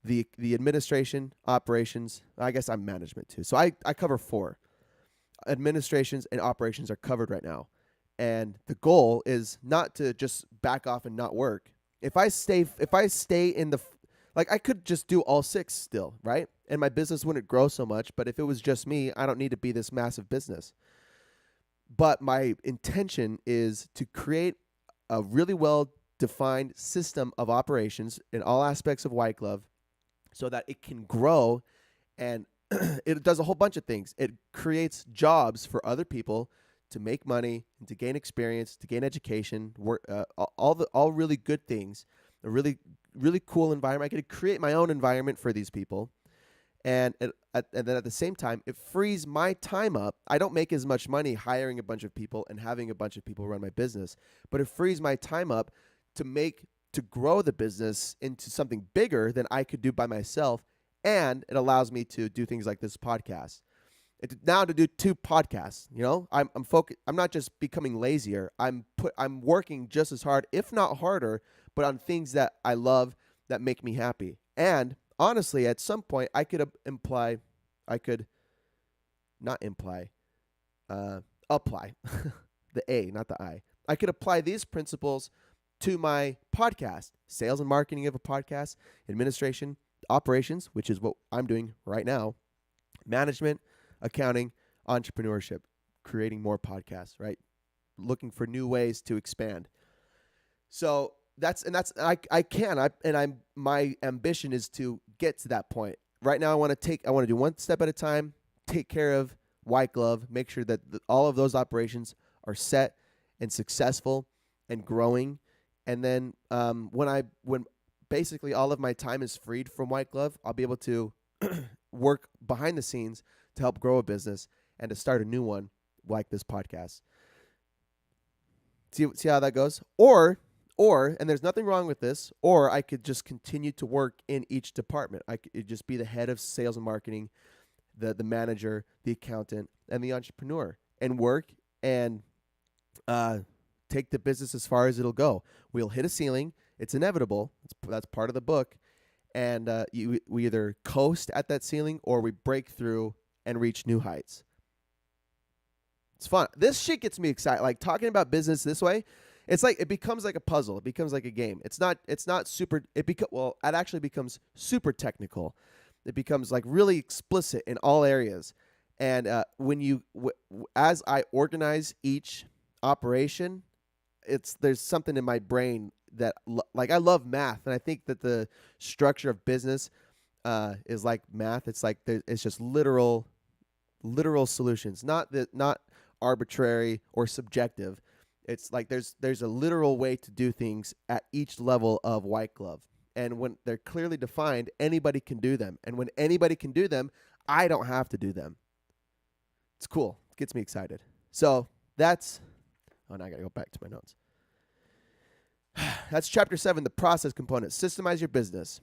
The administration, operations, I guess I'm management too. So I cover four. Administrations and operations are covered right now. And the goal is not to just back off and not work. If I stay in the like I could just do all six still, right? And my business wouldn't grow so much, but if it was just me, I don't need to be this massive business. But my intention is to create a really well defined system of operations in all aspects of White Glove so that it can grow, and it does a whole bunch of things. It creates jobs for other people to make money and to gain experience, to gain education, work, all really good things. A really cool environment. I get to create my own environment for these people, and then at the same time, it frees my time up. I don't make as much money hiring a bunch of people and having a bunch of people run my business, but it frees my time up to grow the business into something bigger than I could do by myself, and it allows me to do things like this podcast. Now to do two podcasts, I'm focused. I'm not just becoming lazier. I'm working just as hard, if not harder, but on things that I love that make me happy. And honestly, at some point, I could apply the A, not the I. I could apply these principles to my podcast, sales and marketing of a podcast, administration, operations, which is what I'm doing right now, management, accounting, entrepreneurship, creating more podcasts, right? Looking for new ways to expand. So my ambition is to get to that point. Right now, I want to do one step at a time, take care of White Glove, make sure that all of those operations are set and successful and growing. And then when basically all of my time is freed from White Glove, I'll be able to work behind the scenes to help grow a business and to start a new one like this podcast. See how that goes? Or, and there's nothing wrong with this, or I could just continue to work in each department. I could just be the head of sales and marketing, the manager, the accountant, and the entrepreneur, and work and take the business as far as it'll go. We'll hit a ceiling. It's inevitable. That's part of the book. And we either coast at that ceiling or we break through and reach new heights. It's fun. This shit gets me excited. Like talking about business this way, it's like it becomes like a puzzle. It becomes like a game. It's not super. It actually becomes super technical. It becomes like really explicit in all areas. And as I organize each operation, there's something in my brain that like I love math, and I think that the structure of business is like math. It's like it's just literal solutions, not arbitrary or subjective. It's like there's a literal way to do things at each level of White Glove, and when they're clearly defined, anybody can do them. And when anybody can do them, I don't have to do them. It's cool. It gets me excited. So that's. Oh, now I got to go back to my notes. That's chapter 7, the process component. Systemize your business.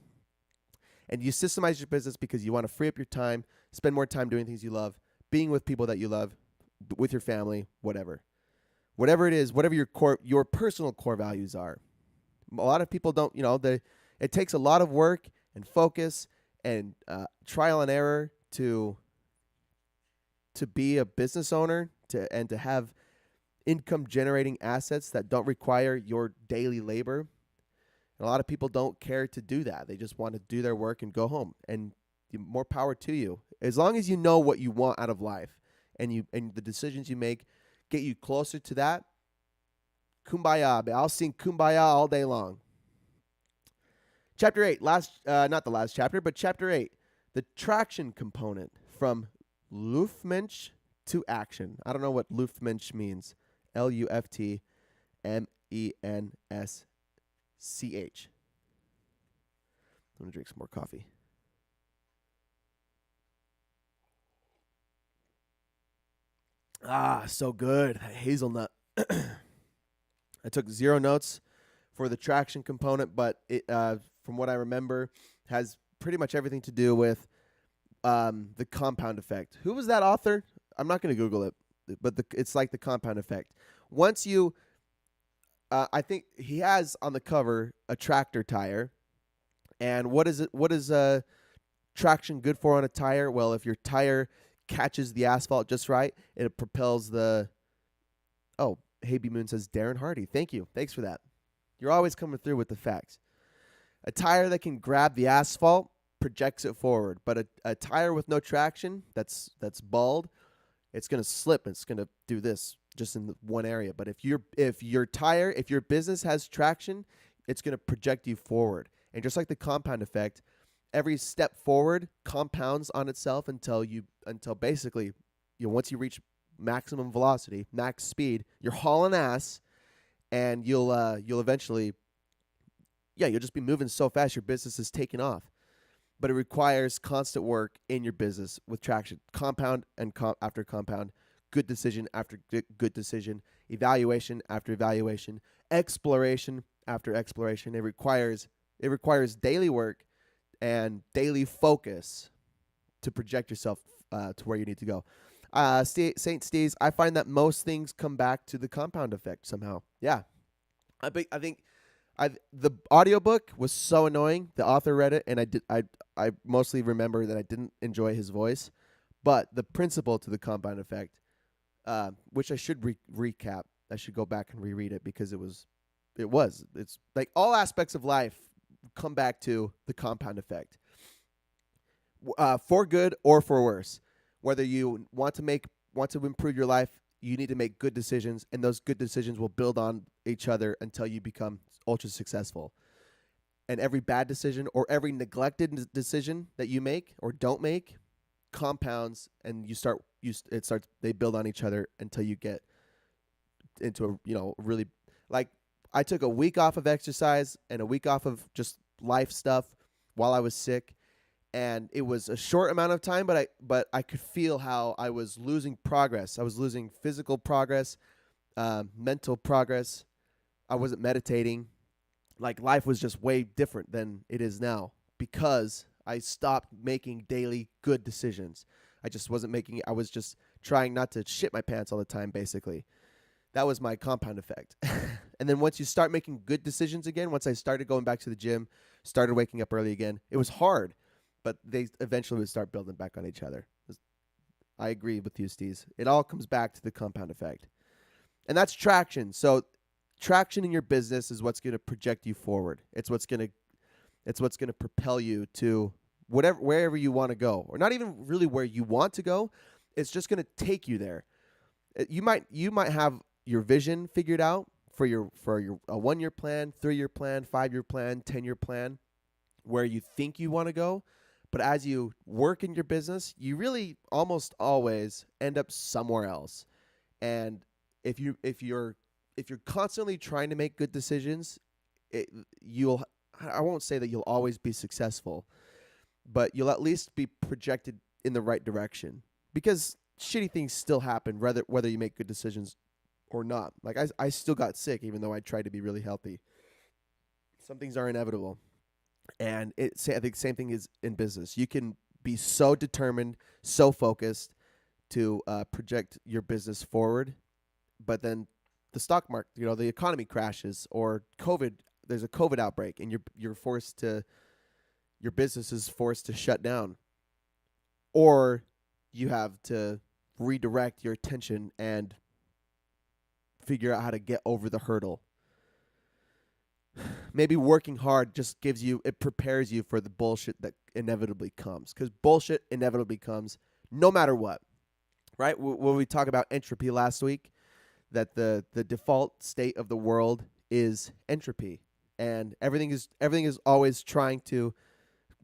And you systemize your business because you want to free up your time, spend more time doing things you love, being with people that you love, with your family, whatever. Whatever it is, whatever your personal core values are. A lot of people don't, it takes a lot of work and focus and trial and error to be a business owner and to have income generating assets that don't require your daily labor. And a lot of people don't care to do that. They just want to do their work and go home. And more power to you. As long as you know what you want out of life and the decisions you make get you closer to that, kumbaya. I'll sing kumbaya all day long. Chapter 8, not the last chapter, but chapter 8, the traction component, from Luftmensch to action. I don't know what Luftmensch means. Luftmensch. I'm going to drink some more coffee. Ah, so good. Hazelnut. I took 0 notes for the traction component, but it, from what I remember, has pretty much everything to do with the compound effect. Who was that author? I'm not going to Google it, but it's like the compound effect. Once you, I think he has on the cover a tractor tire, and what is it? What is traction good for on a tire? Well, if your tire catches the asphalt just right, it propels the. Oh, Haby Moon says Darren Hardy. Thank you. Thanks for that. You're always coming through with the facts. A tire that can grab the asphalt projects it forward, but a tire with no traction that's bald, it's gonna slip. It's gonna do this just in one area. But if your business has traction, it's gonna project you forward. And just like the compound effect, every step forward compounds on itself until basically once you reach maximum velocity, max speed, you're hauling ass, and you'll eventually you'll just be moving so fast your business is taking off. But it requires constant work in your business with traction, compound and after compound, good decision after good decision, evaluation after evaluation, exploration after exploration. It requires daily work and daily focus to project yourself to where you need to go. St. Steve's, I find that most things come back to the compound effect somehow. Yeah, I think the audiobook was so annoying. The author read it, and I mostly remember that I didn't enjoy his voice, but the principle to the compound effect, which I should recap. I should go back and reread it because it's like all aspects of life come back to the compound effect, for good or for worse. Whether you want to improve your life, you need to make good decisions, and those good decisions will build on each other until you become ultra successful. And every bad decision or every neglected decision that you make or don't make compounds, and they build on each other until you get into a really, like, I took a week off of exercise and a week off of just life stuff while I was sick, and it was a short amount of time, but I could feel how I was losing progress. I was losing physical progress, mental progress. I wasn't meditating. Like, life was just way different than it is now because I stopped making daily good decisions. I just wasn't making it. I was just trying not to shit my pants all the time, basically. That was my compound effect. And then once you start making good decisions again, once I started going back to the gym, started waking up early again, it was hard, but they eventually would start building back on each other. I agree with you, Steez. It all comes back to the compound effect. And that's traction. So traction in your business is what's going to project you forward. It's what's going to propel you to wherever you want to go, or not even really where you want to go. It's just going to take you there. You might have your vision figured out for your a 1-year plan, 3-year plan, 5-year plan, 10-year plan, where you think you want to go. But as you work in your business, you really almost always end up somewhere else. And if you're constantly trying to make good decisions, I won't say that you'll always be successful, but you'll at least be projected in the right direction, because shitty things still happen whether you make good decisions or not. Like, I still got sick even though I tried to be really healthy. Some things are inevitable. And I think the same thing is in business. You can be so determined, so focused to project your business forward, but then the stock market, the economy crashes, or there's a COVID outbreak, and your business is forced to shut down, or you have to redirect your attention and figure out how to get over the hurdle. Maybe working hard just prepares you for the bullshit that inevitably comes, because bullshit inevitably comes no matter what, right? When we talk about entropy last week, that the default state of the world is entropy, and everything is always trying to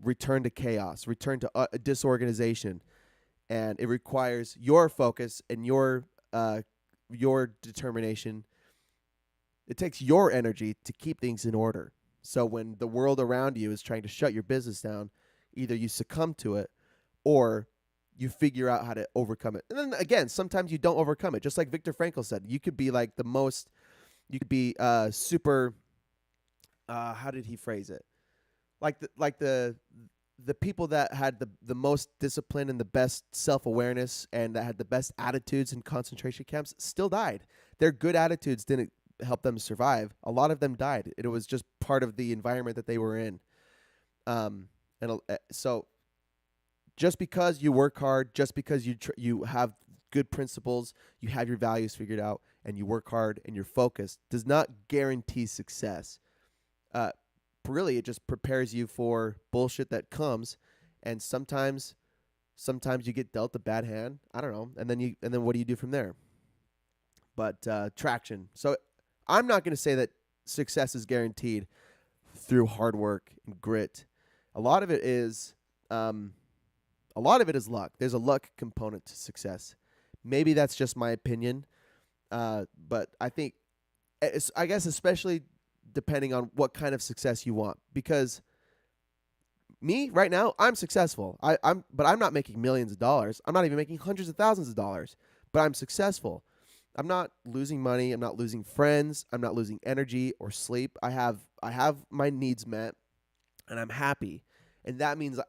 return to chaos, return to disorganization, and it requires your focus and your determination. It takes your energy to keep things in order. So when the world around you is trying to shut your business down, either you succumb to it, or you figure out how to overcome it. And then again, sometimes you don't overcome it. Just like Viktor Frankl said, you could be like you could be super. How did he phrase it? Like the people that had the most discipline and the best self-awareness and that had the best attitudes in concentration camps still died. Their good attitudes didn't help them survive. A lot of them died. It was just part of the environment that they were in. So just because you work hard, just because you have good principles, you have your values figured out, and you work hard and you're focused, does not guarantee success. Really, it just prepares you for bullshit that comes, and sometimes you get dealt a bad hand. I don't know, and then what do you do from there? But traction. So I'm not going to say that success is guaranteed through hard work and grit. A lot of it is luck. There's a luck component to success. Maybe that's just my opinion, but I think I guess especially depending on what kind of success you want. Because me right now, I'm successful. But I'm not making millions of dollars. I'm not even making hundreds of thousands of dollars. But I'm successful. I'm not losing money. I'm not losing friends. I'm not losing energy or sleep. I have my needs met, and I'm happy. And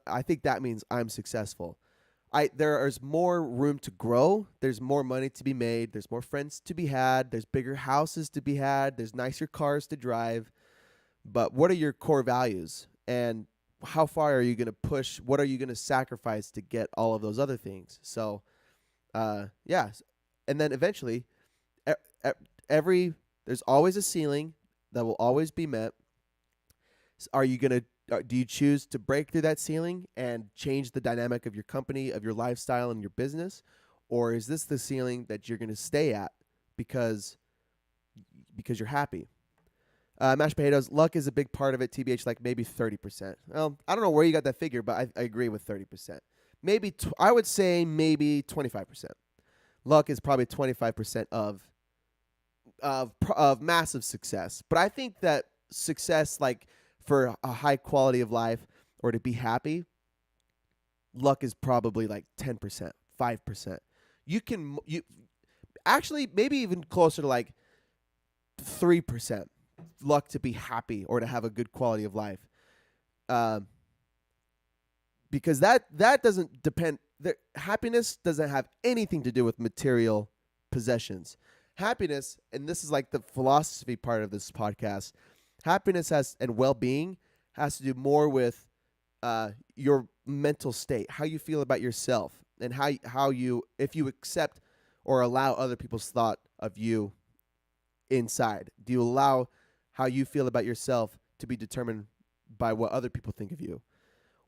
I think that means I'm successful. There is more room to grow. There's more money to be made. There's more friends to be had. There's bigger houses to be had. There's nicer cars to drive. But what are your core values? And how far are you going to push? What are you going to sacrifice to get all of those other things? So, yeah. And then eventually, there's always a ceiling that will always be met. Are you going to do you choose to break through that ceiling and change the dynamic of your company, of your lifestyle, and your business? Or is this the ceiling that you're going to stay at because you're happy? Mashed potatoes, luck is a big part of it, TBH, like maybe 30%. Well, I don't know where you got that figure, but I agree with 30%. Maybe I would say maybe 25%. Luck is probably 25% of massive success. But I think that success, like for a high quality of life or to be happy, luck is probably like 10%, 5%. You actually maybe even closer to like 3% luck to be happy or to have a good quality of life. Because that doesn't depend. Happiness doesn't have anything to do with material possessions. Happiness, and this is like the philosophy part of this podcast, happiness and well-being has to do more with your mental state, how you feel about yourself, and how you, if you accept or allow other people's thought of you inside. Do you allow how you feel about yourself to be determined by what other people think of you?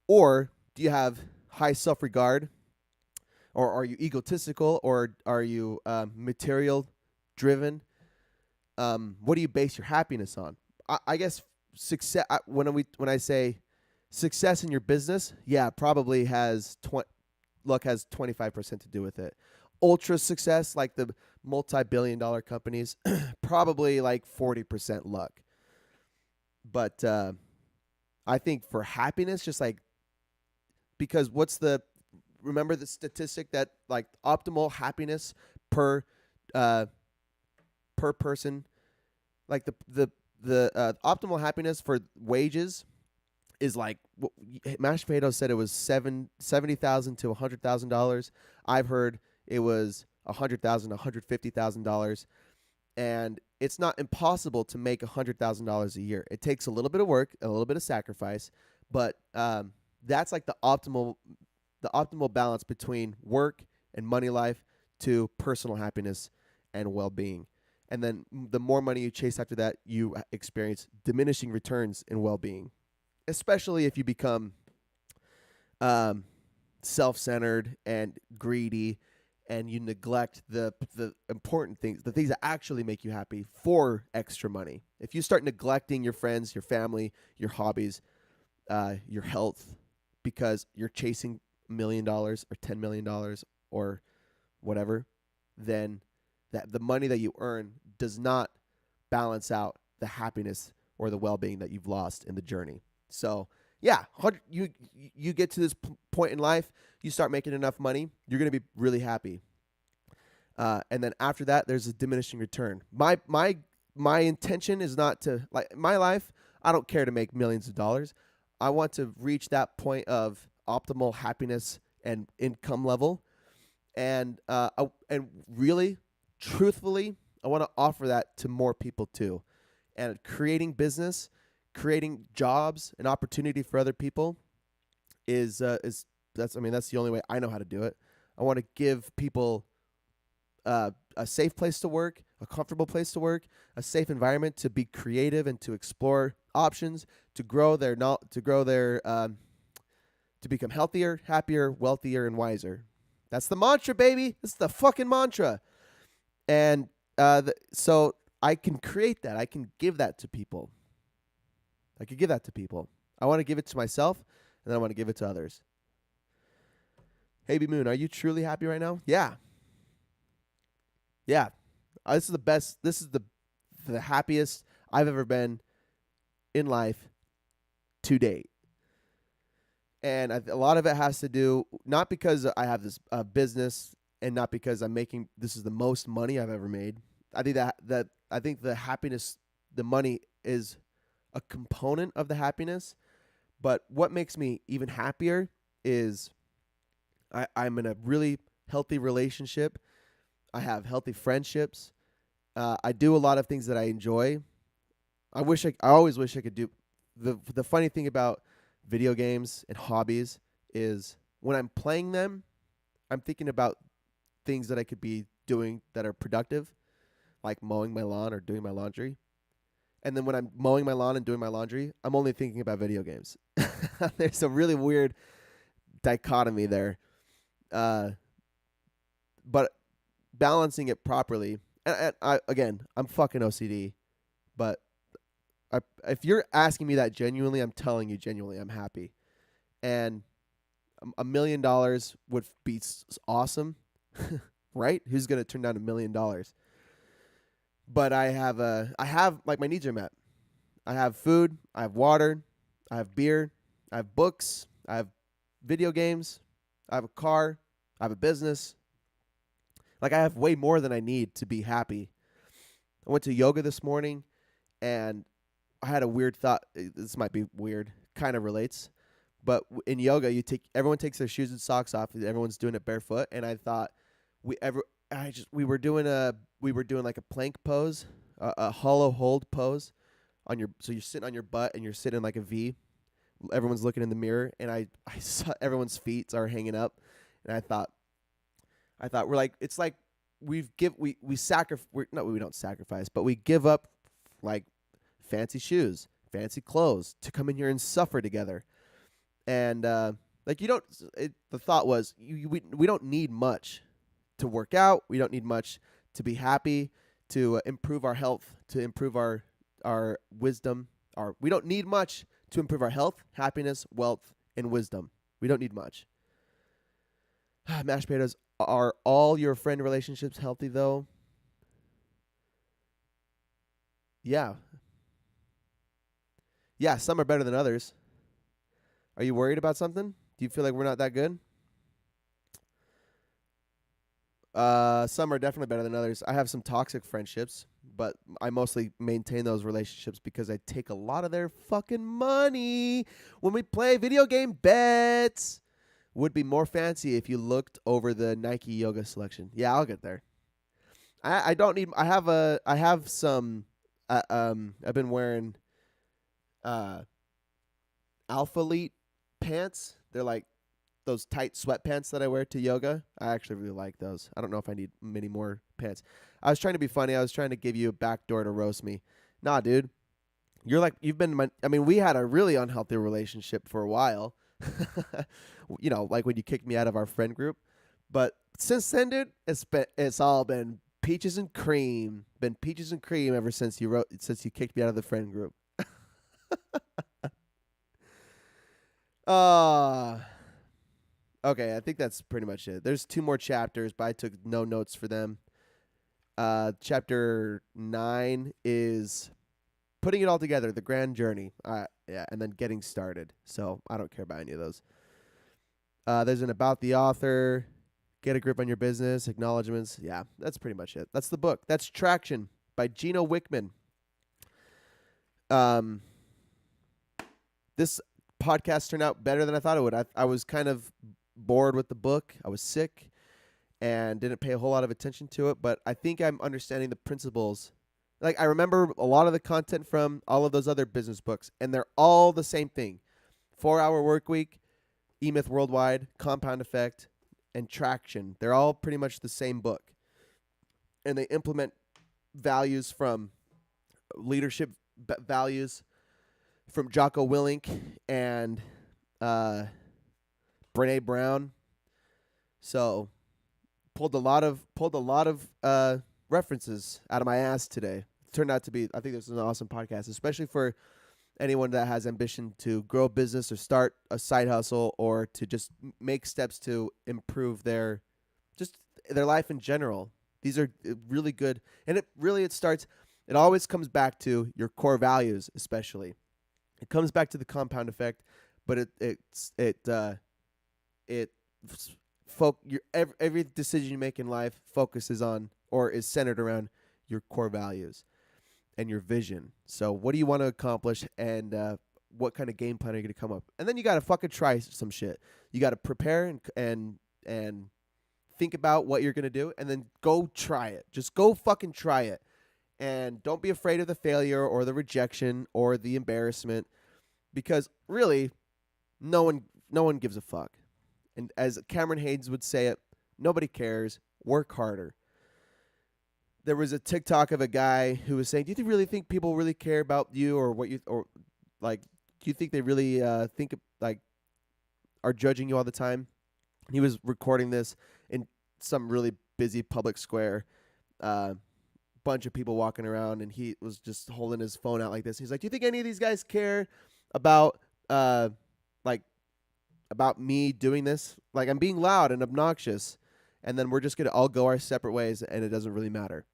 Or do you have high self-regard? Or are you egotistical? Or are you material-driven? What do you base your happiness on? I guess success. When I say success in your business, yeah, probably luck has 25% to do with it. Ultra success, like the multi-billion-dollar companies, probably like 40% luck. But I think for happiness, just like, because remember the statistic that like optimal happiness per person, like the optimal happiness for wages is like, Mashed Potatoes said it was $70,000 to $100,000. I've heard it was $100,000 to $150,000, and it's not impossible to make $100,000 a year. It takes a little bit of work, a little bit of sacrifice, but that's like the optimal balance between work and money life to personal happiness and well-being. And then the more money you chase after that, you experience diminishing returns in well-being, especially if you become self-centered and greedy, and you neglect the important things, the things that actually make you happy for extra money. If you start neglecting your friends, your family, your hobbies, your health, because you're chasing $1 million or $10 million or whatever, then that the money that you earn does not balance out the happiness or the well-being that you've lost in the journey. So Yeah, you get to this point in life, you start making enough money, you're gonna be really happy. And then after that, there's a diminishing return. My intention is not to like my life. I don't care to make millions of dollars. I want to reach that point of optimal happiness and income level, and really, truthfully, I want to offer that to more people too. And creating business, creating jobs and opportunity for other people is that's I mean that's the only way I know how to do it. I want to give people a safe place to work, a comfortable place to work, a safe environment to be creative and to explore options, to grow their to become healthier, happier, wealthier, and wiser. That's the mantra, baby. That's the fucking mantra. And so I can create that. I can give that to people. I could give that to people. I want to give it to myself, and then I want to give it to others. Hey, B Moon, are you truly happy right now? Yeah. Yeah. This is the best. This is the happiest I've ever been in life to date. And a lot of it has to do not because I have this business and not because I'm making this is the most money I've ever made. I think that I think the happiness, the money is a component of the happiness, but what makes me even happier is I'm in a really healthy relationship. I have healthy friendships. I do a lot of things that I enjoy. I always wish I could do. The funny thing about video games and hobbies is when I'm playing them, I'm thinking about things that I could be doing that are productive, like mowing my lawn or doing my laundry. And then when I'm mowing my lawn and doing my laundry, I'm only thinking about video games. There's a really weird dichotomy there. But balancing it properly, and I'm fucking OCD, but if you're asking me that genuinely, I'm telling you genuinely, I'm happy. And $1 million would be awesome, right? Who's going to turn down $1 million? But I have like my needs are met. I have food, I have water, I have beer, I have books, I have video games, I have a car, I have a business. Like I have way more than I need to be happy. I went to yoga this morning and I had a weird thought. This might be weird, kind of relates. But in yoga, everyone takes their shoes and socks off. Everyone's doing it barefoot, and I thought we were doing like a plank pose, a hollow hold pose so you're sitting on your butt and you're sitting like a V. Everyone's looking in the mirror, and I saw everyone's feet are hanging up, and I thought we're like it's like we don't sacrifice, but we give up like fancy shoes, fancy clothes to come in here and suffer together. And like the thought was we don't need much to work out. We don't need much to be happy, to improve our health, to improve our wisdom. We don't need much to improve our health, happiness, wealth, and wisdom. We don't need much. Mashed potatoes, are all your friend relationships healthy though? Yeah. Yeah, some are better than others. Are you worried about something? Do you feel like we're not that good? Some are definitely better than others. I have some toxic friendships, but I mostly maintain those relationships because I take a lot of their fucking money when we play video game bets. Would be more fancy if you looked over the Nike yoga selection. Yeah, I'll get there. I don't need. I have some. I've been wearing Alpha Elite pants. They're like those tight sweatpants that I wear to yoga. I actually really like those. I don't know if I need many more pants. I was trying to be funny. I was trying to give you a backdoor to roast me. Nah, dude. We had a really unhealthy relationship for a while. Like when you kicked me out of our friend group. But since then, dude, it's all been peaches and cream. Been peaches and cream ever since you kicked me out of the friend group. Okay, I think that's pretty much it. There's 2 more chapters, but I took no notes for them. Chapter 9 is putting it all together, the grand journey. Yeah, and then getting started. So I don't care about any of those. There's an about the author, get a grip on your business, acknowledgments. Yeah, that's pretty much it. That's the book. That's Traction by Gino Wickman. This podcast turned out better than I thought it would. I was kind of bored with the book. I was sick and didn't pay a whole lot of attention to it, but I think I'm understanding the principles. Like, I remember a lot of the content from all of those other business books, and they're all the same thing. 4-Hour Workweek, E-Myth Worldwide, Compound Effect, and Traction. They're all pretty much the same book. And they implement values from leadership values from Jocko Willink and Brené Brown. So pulled a lot of references out of my ass today. It turned out to be, I think this is an awesome podcast, especially for anyone that has ambition to grow a business or start a side hustle or to just make steps to improve their life in general. These are really good. And it always comes back to your core values, especially. It comes back to the compound effect, but every decision you make in life focuses on or is centered around your core values and your vision. So what do you want to accomplish, and what kind of game plan are you going to come up? And then you got to fucking try some shit. You got to prepare and think about what you're going to do, and then go try it. Just go fucking try it. And don't be afraid of the failure or the rejection or the embarrassment, because really no one gives a fuck. And as Cameron Hayes would say it, nobody cares. Work harder. There was a TikTok of a guy who was saying, "Do you really think people really care about you, or what you, or like, do you think they really think like are judging you all the time?" He was recording this in some really busy public square, bunch of people walking around, and he was just holding his phone out like this. He's like, "Do you think any of these guys care about about me doing this? Like, I'm being loud and obnoxious, and then we're just gonna all go our separate ways, and it doesn't really matter."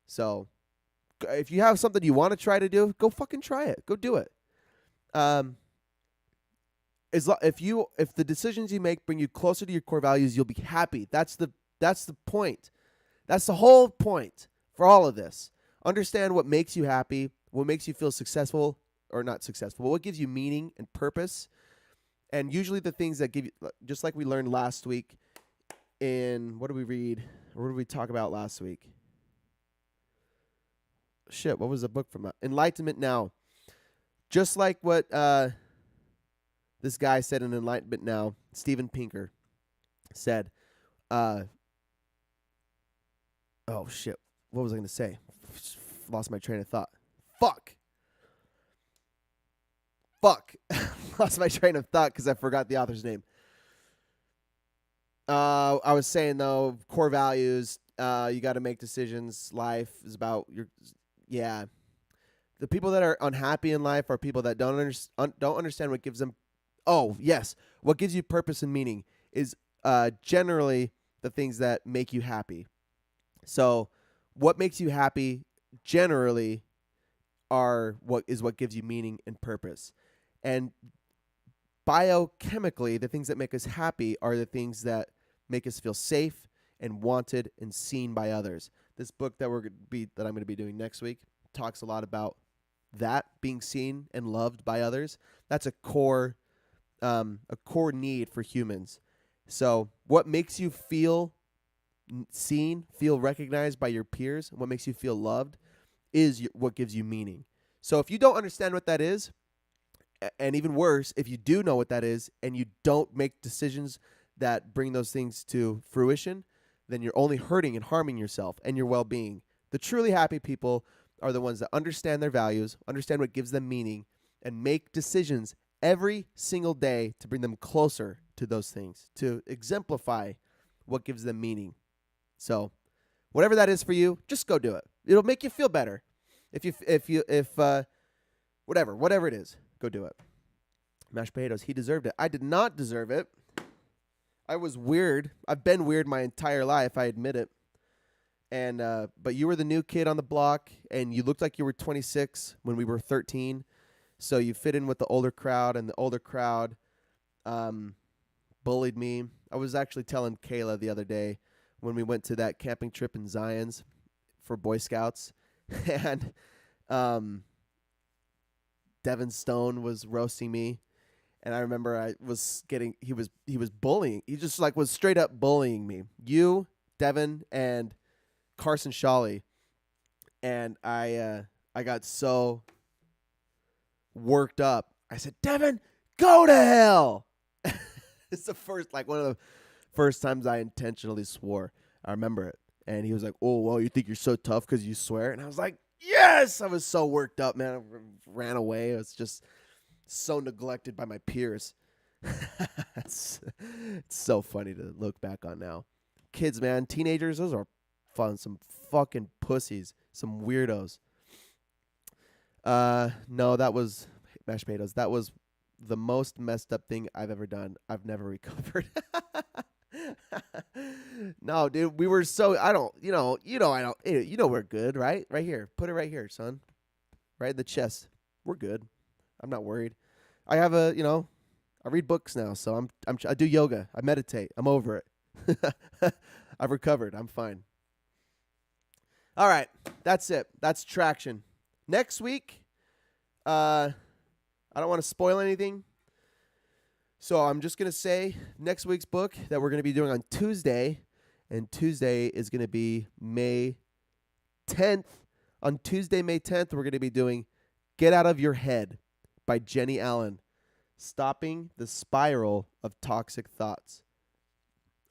So, if you have something you want to try to do, go fucking try it. Go do it. If the decisions you make bring you closer to your core values, you'll be happy. That's the point. That's the whole point for all of this. Understand what makes you happy, what makes you feel successful or not successful, but what gives you meaning and purpose. And usually the things that give you, just like we learned last week in, what did we read? Or what did we talk about last week? Shit, what was the book from? Enlightenment Now. Just like what this guy said in Enlightenment Now, Steven Pinker said, oh shit, what was I going to say? Lost my train of thought. Fuck. Lost my train of thought because I forgot the author's name. I was saying, though, core values, you got to make decisions. Life is about the people that are unhappy in life are people that don't understand what gives them, what gives you purpose and meaning is generally the things that make you happy. So what makes you happy generally what gives you meaning and purpose. And biochemically, the things that make us happy are the things that make us feel safe and wanted and seen by others. This book that I'm going to be doing next week talks a lot about that, being seen and loved by others. That's a core need for humans. So what makes you feel seen, feel recognized by your peers, and what makes you feel loved is what gives you meaning. So if you don't understand what that is, and even worse, if you do know what that is and you don't make decisions that bring those things to fruition, then you're only hurting and harming yourself and your well-being. The truly happy people are the ones that understand their values, understand what gives them meaning, and make decisions every single day to bring them closer to those things, to exemplify what gives them meaning. So whatever that is for you, just go do it. It'll make you feel better. Whatever it is, go do it. Mashed potatoes, he deserved it. I did not deserve it. I was weird. I've been weird my entire life, I admit it. And but you were the new kid on the block, and you looked like you were 26 when we were 13. So you fit in with the older crowd, and the older crowd bullied me. I was actually telling Kayla the other day when we went to that camping trip in Zion's for Boy Scouts, and Devin Stone was roasting me, and I remember he was bullying. He just like was straight up bullying me. You, Devin, and Carson Shawley, and I got so worked up. I said, Devin, go to hell. It's one of the first times I intentionally swore. I remember it. And he was like, oh, well, you think you're so tough because you swear? And I was like, yes! I was so worked up, man. I ran away. I was just so neglected by my peers. It's so funny to look back on now. Kids, man, teenagers, those are fun. Some fucking pussies. Some weirdos. No, that was mashed potatoes. That was the most messed up thing I've ever done. I've never recovered. No, dude, we were so, we're good, right? Right here. Put it right here, son. Right in the chest. We're good. I'm not worried. I have I read books now, so I do yoga. I meditate. I'm over it. I've recovered. I'm fine. All right. That's it. That's traction. Next week, I don't want to spoil anything. So I'm just going to say next week's book that we're going to be doing on Tuesday, and Tuesday is going to be May 10th. On Tuesday, May 10th, we're going to be doing Get Out of Your Head by Jenny Allen, stopping the spiral of toxic thoughts.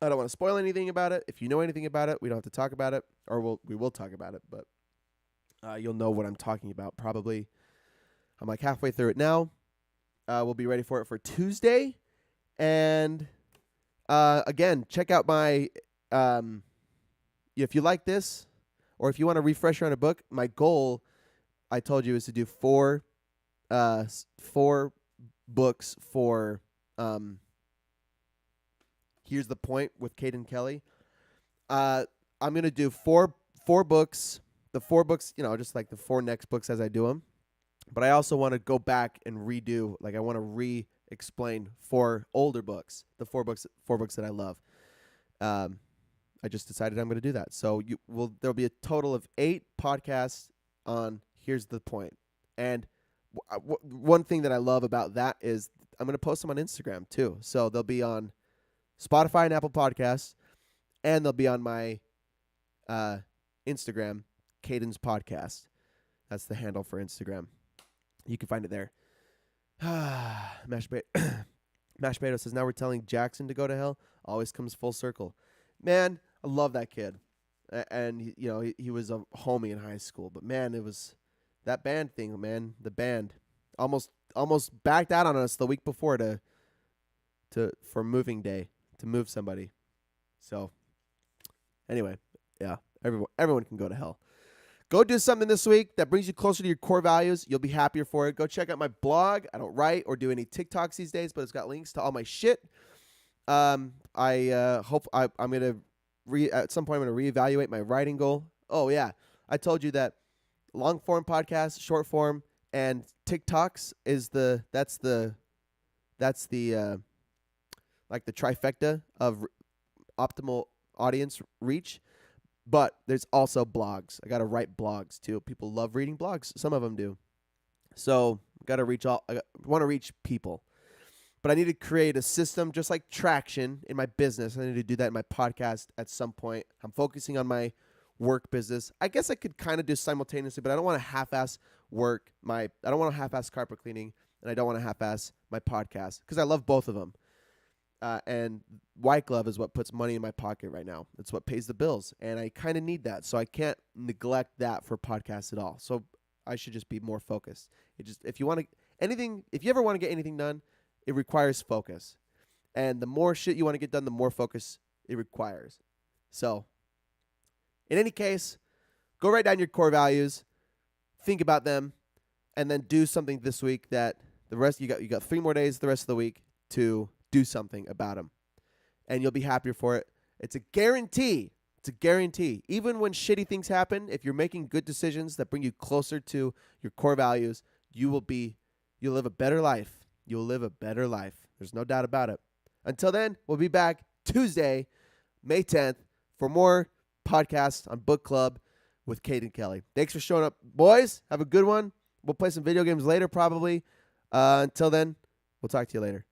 I don't want to spoil anything about it. If you know anything about it, we don't have to talk about it, or we will talk about it, but you'll know what I'm talking about probably. I'm like halfway through it now. We'll be ready for it for Tuesday. And again, check out my, if you like this, or if you want a refresher on a book, my goal, I told you, is to do four books for, Here's the Point with Caden Kelly. I'm going to do four books, the 4 books, just like the 4 next books as I do them. But I also want to go back and redo, I want to re-explain 4 older books, the 4 books that I love. I just decided I'm going to do that. So there'll be a total of 8 podcasts on Here's the Point. And one thing that I love about that is I'm going to post them on Instagram too. So they'll be on Spotify and Apple Podcasts, and they'll be on my Instagram, Caden's Podcast. That's the handle for Instagram. You can find it there. Mashed Potato says, now we're telling Jackson to go to hell. Always comes full circle. Man, I love that kid. And, he was a homie in high school. But, man, it was that band thing, man. The band almost backed out on us the week before for moving day, to move somebody. So, anyway, yeah, everyone can go to hell. Go do something this week that brings you closer to your core values. You'll be happier for it. Go check out my blog. I don't write or do any TikToks these days, but it's got links to all my shit. I hope I'm going to at some point I'm going to reevaluate my writing goal. Oh yeah. I told you that long form podcast, short form, and TikToks is that's the like the trifecta of optimal audience reach. But there's also blogs. I got to write blogs too. People love reading blogs. Some of them do. So I want to reach people. But I need to create a system just like traction in my business. I need to do that in my podcast at some point. I'm focusing on my work business. I guess I could kind of do simultaneously, but I don't want to half-ass work. I don't want to half-ass carpet cleaning, and I don't want to half-ass my podcast because I love both of them. And White Glove is what puts money in my pocket right now. It's what pays the bills, and I kind of need that, so I can't neglect that for podcasts at all. So I should just be more focused. If you ever want to get anything done, it requires focus, and the more shit you want to get done, the more focus it requires. So, in any case, go write down your core values, think about them, and then do something this week that the rest you got 3 more days the rest of the week to do something about them, and you'll be happier for it. It's a guarantee It's a guarantee. Even when shitty things happen, if you're making good decisions that bring you closer to your core values, you'll live a better life. You'll live a better life. There's no doubt about it. Until then, we'll be back Tuesday, May 10th, for more podcasts on Book Club with Kate and Kelly. Thanks for showing up, boys. Have a good one. We'll play some video games later, probably. Until then, we'll talk to you later.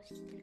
して